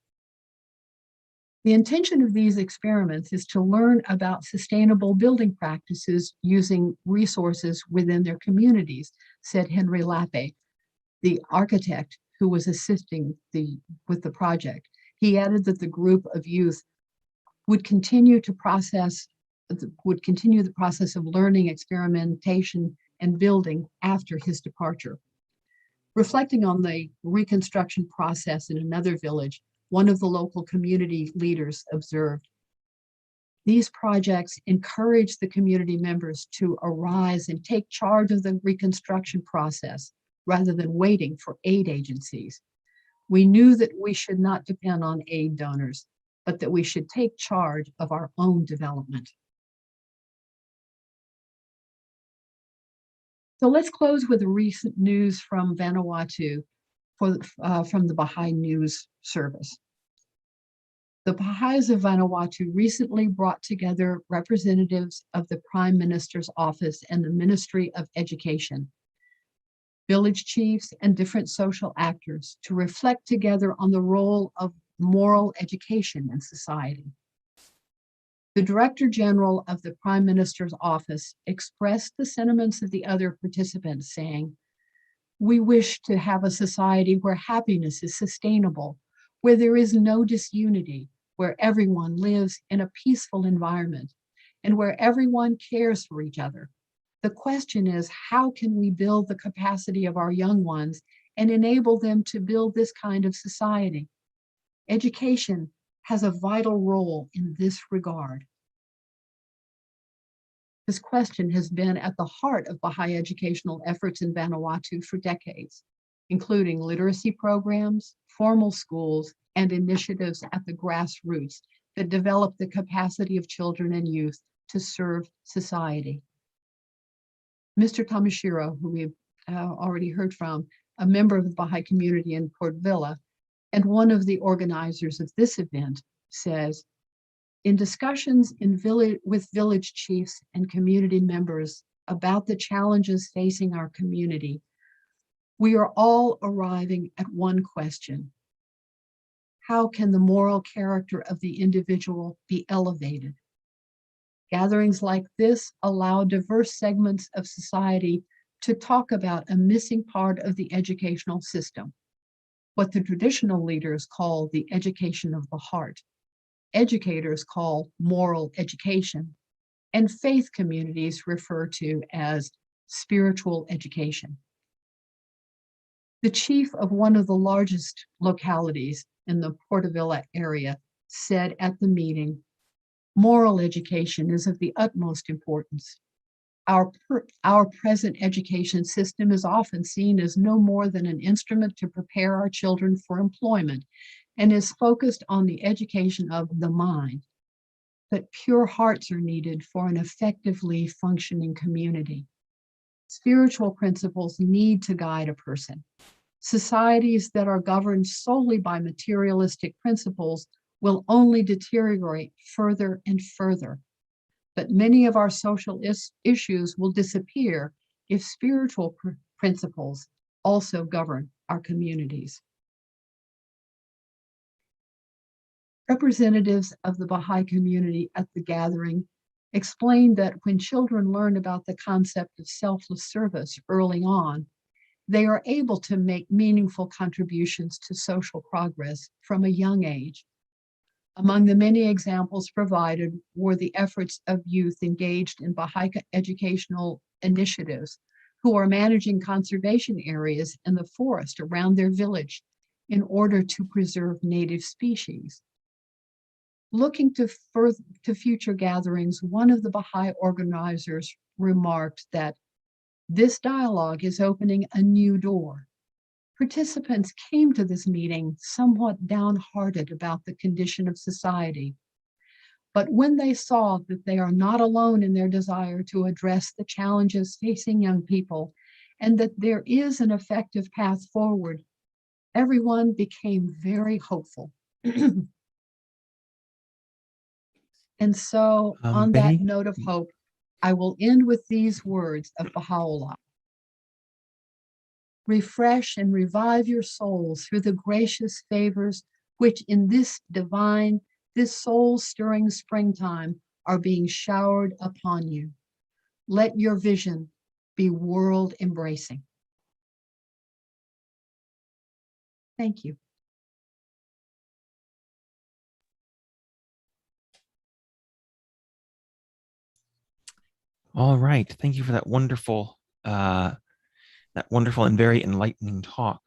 The intention of these experiments is to learn about sustainable building practices using resources within their communities, said Henry Lappe, the architect who was assisting with the project. He added that the group of youth would continue the process of learning, experimentation, and building after his departure. Reflecting on the reconstruction process in another village, one of the local community leaders observed, these projects encourage the community members to arise and take charge of the reconstruction process rather than waiting for aid agencies. We knew that we should not depend on aid donors, but that we should take charge of our own development. So let's close with recent news from Vanuatu from the Baha'i News Service. The Baha'is of Vanuatu recently brought together representatives of the Prime Minister's Office and the Ministry of Education, village chiefs, and different social actors to reflect together on the role of moral education in society. The Director General of the Prime Minister's Office expressed the sentiments of the other participants, saying, "We wish to have a society where happiness is sustainable, where there is no disunity, where everyone lives in a peaceful environment, and where everyone cares for each other. The question is, how can we build the capacity of our young ones and enable them to build this kind of society? Education has a vital role in this regard." This question has been at the heart of Baha'i educational efforts in Vanuatu for decades, including literacy programs, formal schools, and initiatives at the grassroots that develop the capacity of children and youth to serve society. Mr. Tamashiro, who we've already heard from, a member of the Baha'i community in Port Vila, and one of the organizers of this event, says, "In discussions with village chiefs and community members about the challenges facing our community, we are all arriving at one question: how can the moral character of the individual be elevated? Gatherings like this allow diverse segments of society to talk about a missing part of the educational system, what the traditional leaders call the education of the heart, educators call moral education, and faith communities refer to as spiritual education. The chief of one of the largest localities in the Porterville area said at the meeting, "Moral education is of the utmost importance. Our present education system is often seen as no more than an instrument to prepare our children for employment and is focused on the education of the mind. But pure hearts are needed for an effectively functioning community. Spiritual principles need to guide a person. Societies that are governed solely by materialistic principles will only deteriorate further and further. But many of our social issues will disappear if spiritual principles also govern our communities." Representatives of the Baha'i community at the gathering explained that when children learn about the concept of selfless service early on, they are able to make meaningful contributions to social progress from a young age. Among the many examples provided were the efforts of youth engaged in Baha'i educational initiatives who are managing conservation areas in the forest around their village in order to preserve native species. Looking to future gatherings, one of the Baha'i organizers remarked that this dialogue is opening a new door. Participants came to this meeting somewhat downhearted about the condition of society. But when they saw that they are not alone in their desire to address the challenges facing young people and that there is an effective path forward, everyone became very hopeful. And so on that Betty? note of hope, I will end with these words of Baha'u'llah. Refresh and revive your souls through the gracious favors which in this soul-stirring springtime are being showered upon you. Let your vision be world-embracing. Thank you. All right. Thank you for that wonderful and very enlightening talk.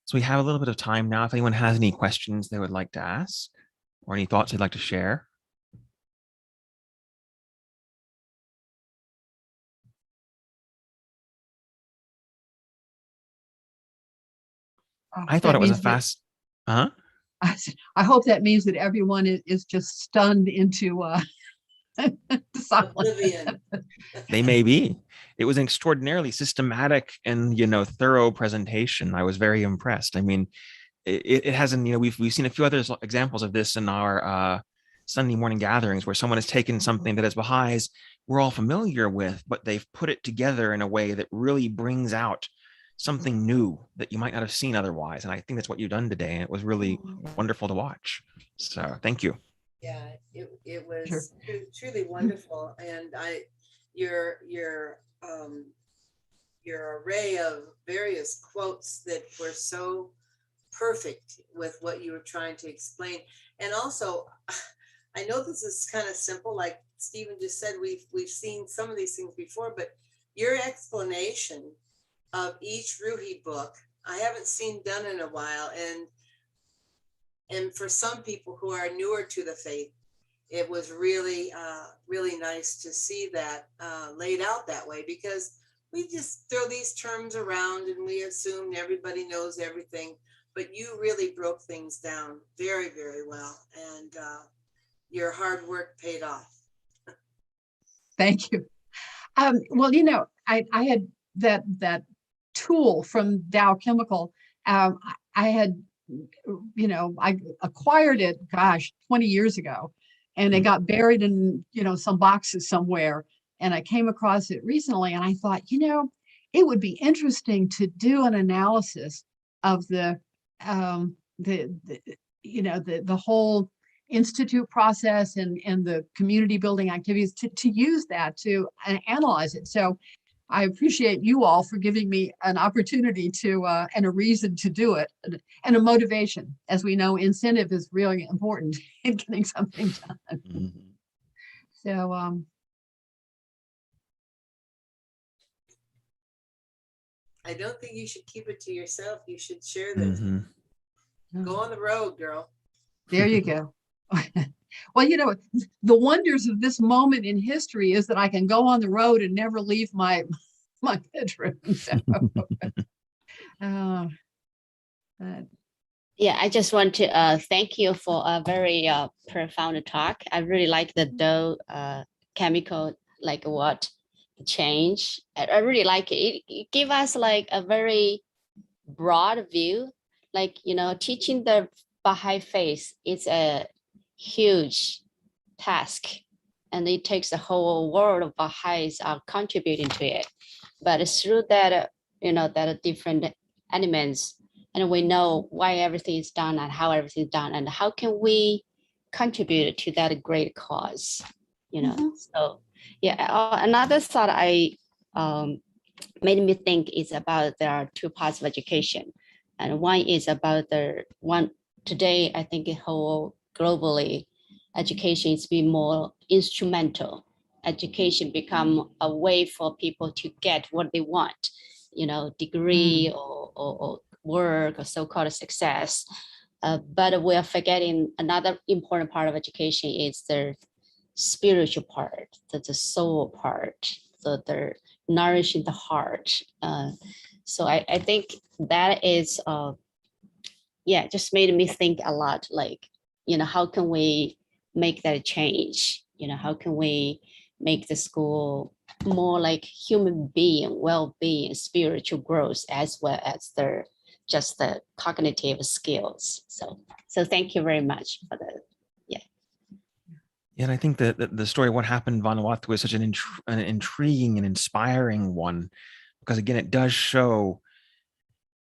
So we have a little bit of time now. If anyone has any questions they would like to ask or any thoughts they'd like to share. I thought it was a fast, I hope that means that everyone is just stunned into silence. Oblivion. They may be. It was an extraordinarily systematic and thorough presentation. I was very impressed. I mean, it hasn't. We've seen a few other examples of this in our Sunday morning gatherings, where someone has taken something that as Baha'is we're all familiar with, but they've put it together in a way that really brings out something new that you might not have seen otherwise. And I think that's what you've done today, and it was really wonderful to watch. So thank you. Yeah, it was truly wonderful, and your array of various quotes that were so perfect with what you were trying to explain. And also, I know this is kind of simple, like Stephen just said, we've seen some of these things before, but your explanation of each Ruhi book, I haven't seen done in a while. And for some people who are newer to the faith, it was really, really nice to see that laid out that way, because we just throw these terms around and we assume everybody knows everything, but you really broke things down very, very well. And your hard work paid off. Thank you. Well, I had that tool from Dow Chemical. I had, I acquired it, 20 years ago, and it got buried in, some boxes somewhere. And I came across it recently, and I thought, it would be interesting to do an analysis of the whole institute process and the community building activities to use that to analyze it. So I appreciate you all for giving me an opportunity to and a reason to do it, and a motivation. As we know, incentive is really important in getting something done. Mhm. So I don't think you should keep it to yourself. You should share this. Mhm. Go on the road, girl. there you go. Well, you know, the wonders of this moment in history is that I can go on the road and never leave my bedroom. So, uh, but Yeah, I just want to thank you for a very profound talk. I really like the dough chemical, like what change. I really like it. It give us like a very broad view. Like, you know, teaching the Baha'i faith is a huge task, and it takes the whole world of Baha'is are contributing to it. But it's through that, you know, that are different elements, and we know why everything is done and how everything is done, and how can we contribute to that great cause, you know. Mhm. So yeah, another thought I made me think is about there are two parts of education, and one is about the one today. I think the whole globally, education is being more instrumental. Education become a way for people to get what they want, you know, degree or work or so-called success. But we are forgetting another important part of education is the spiritual part, the soul part, the nourishing the heart. So I think that is, yeah, just made me think a lot. Like, you know, how can we make that change? You know, how can we make the school more like human being, well-being, spiritual growth, as well as the just the cognitive skills. So thank you very much for the, yeah. Yeah, and I think that the story of what happened in Vanuatu is such an intriguing and inspiring one, because again, it does show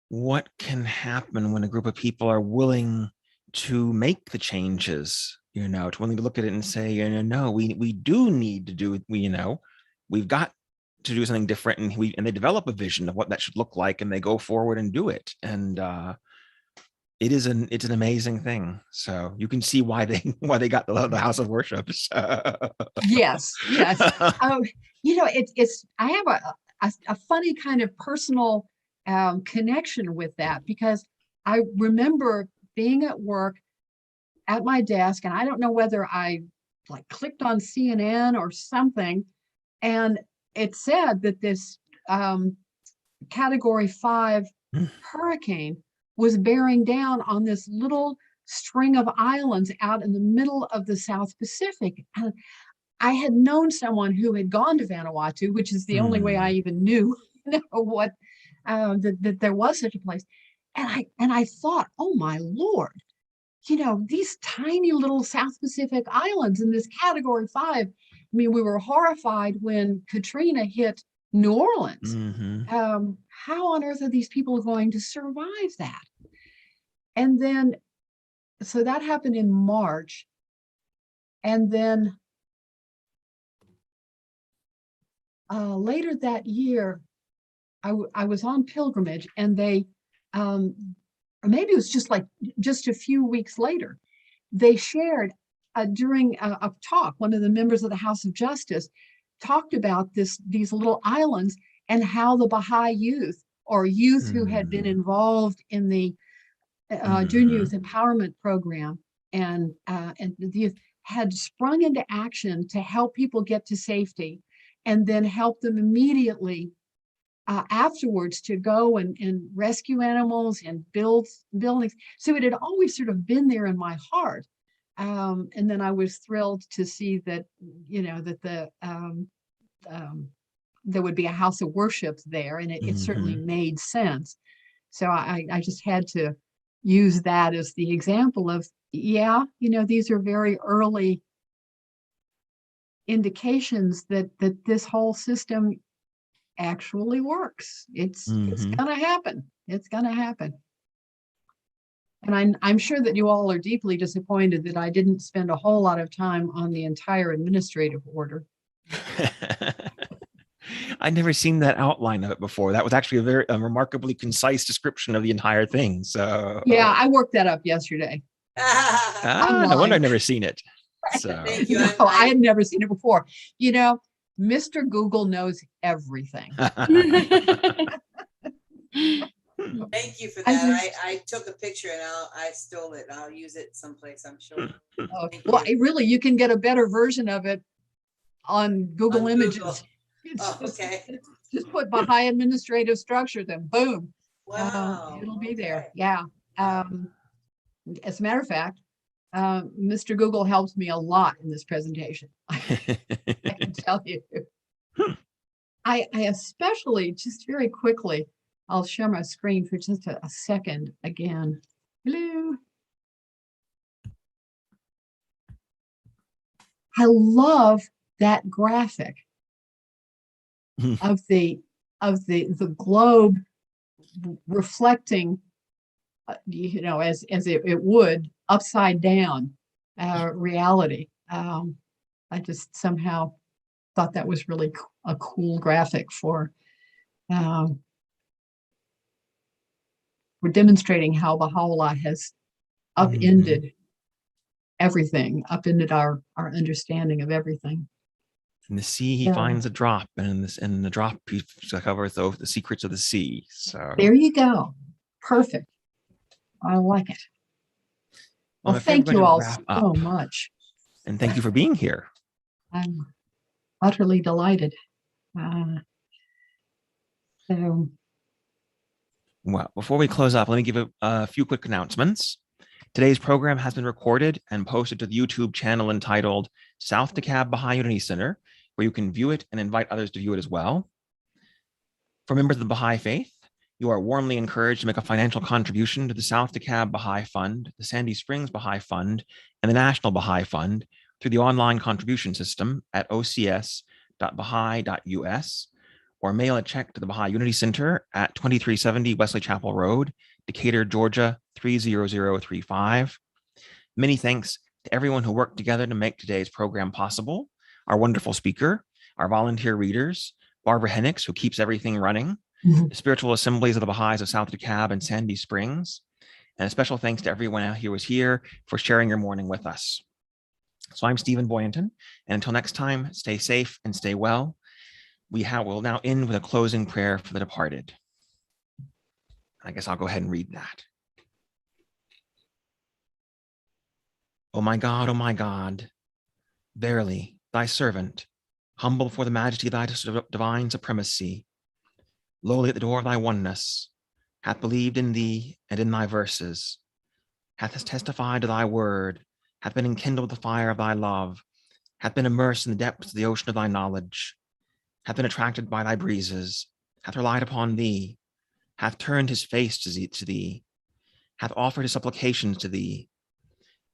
what can happen when a group of people are willing to make the changes, you know, to willing to look at it and say, you know, no, we do need to do it. We, you know, we've got to do something different, and they develop a vision of what that should look like, and they go forward and do it. And it's an amazing thing. So you can see why they got the house of worship. yes, yes. You know, it's I have a funny kind of personal connection with that, because I remember being at work at my desk, and I don't know whether I like clicked on CNN or something, and it said that this Category 5 hurricane was bearing down on this little string of islands out in the middle of the South Pacific. And I had known someone who had gone to Vanuatu, which is the only way I even knew, you know, what that there was such a place. And I thought, oh my Lord, you know, these tiny little South Pacific islands in this Category 5. I mean, we were horrified when Katrina hit New Orleans. How on earth are these people going to survive that? And then, so that happened in March. And then later that year, I was on pilgrimage, and they, or maybe it was just a few weeks later, they shared during a talk, one of the members of the House of Justice talked about these little islands, and how the Baha'i youth, or youth who had been involved in the Junior Youth Empowerment Program, and the youth had sprung into action to help people get to safety, and then help them immediately afterwards to go and rescue animals and build buildings. So it had always sort of been there in my heart. And then I was thrilled to see that, you know, that there would be a house of worship there, and it certainly made sense. So I just had to use that as the example of, yeah, you know, these are very early indications that this whole system actually works. It's gonna happen. It's gonna happen. And I'm sure that you all are deeply disappointed that I didn't spend a whole lot of time on the entire administrative order. I'd never seen that outline of it before. That was actually a very remarkably concise description of the entire thing. So Yeah, I worked that up yesterday. no wonder I've never seen it. So Thank you. No, I had never seen it before. You know, Mr. Google knows everything. Thank you for I that. just- I took a picture and I stole it. I'll use it someplace, I'm sure. Oh, Thank well, you. really, you can get a better version of it on Google On Images. Google. It's Oh, just, okay. just put Baha'i administrative structure, then boom, Wow. it'll be there. Okay. Yeah. As a matter of fact, Mr. Google helps me a lot in this presentation. I can tell you. I especially, just very quickly, I'll share my screen for just a second again. Hello. I love that graphic of the globe reflecting, you know, as it would upside down reality. I just somehow thought that was really a cool graphic for demonstrating how Baha'u'llah has upended everything, upended our understanding of everything. In the sea, he Yeah. finds a drop, and in the drop, he covers the secrets of the sea. So There you go. Perfect. I like it. Well, if thank you everybody all wrap so up, much. and thank you for being here. I'm utterly delighted. So Well, before we close up, let me give a few quick announcements. Today's program has been recorded and posted to the YouTube channel entitled South DeKalb Baha'i Unity Center, where you can view it and invite others to view it as well. For members of the Baha'i faith, you are warmly encouraged to make a financial contribution to the South DeKalb Baha'i Fund, the Sandy Springs Baha'i Fund, and the National Baha'i Fund through the online contribution system at ocs.baha'i.us, or mail a check to the Baha'i Unity Center at 2370 Wesley Chapel Road, Decatur, Georgia 30035. Many thanks to everyone who worked together to make today's program possible, our wonderful speaker, our volunteer readers, Barbara Hennix, who keeps everything running, the spiritual assemblies of the Baha'is of South DeKalb and Sandy Springs, and a special thanks to everyone who was here for sharing your morning with us. So I'm Stephen Boyanton, and until next time, stay safe and stay well. We'll now end with a closing prayer for the departed. I guess I'll go ahead and read that. O my God, verily, thy servant, humble before the majesty of thy divine supremacy, lowly at the door of thy oneness, hath believed in thee and in thy verses, hath testified to thy word, hath been enkindled with the fire of thy love, hath been immersed in the depths of the ocean of thy knowledge, hath been attracted by thy breezes, hath relied upon thee, hath turned his face to thee, hath offered his supplications to thee,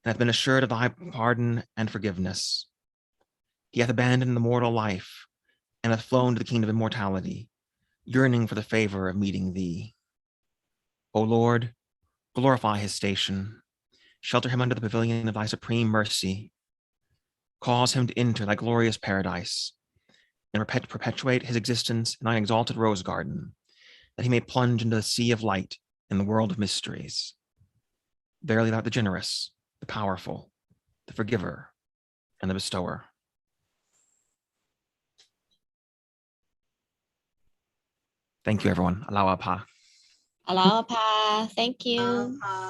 and hath been assured of thy pardon and forgiveness. He hath abandoned the mortal life, and hath flown to the kingdom of immortality, yearning for the favor of meeting thee. O Lord, glorify his station, shelter him under the pavilion of thy supreme mercy, cause him to enter thy glorious paradise, and perpetuate his existence in thy exalted rose garden, that he may plunge into the sea of light in the world of mysteries. Verily thou art the generous, the powerful, the forgiver, and the bestower. Thank you, everyone. Alawah Pa. Aloha, thank you.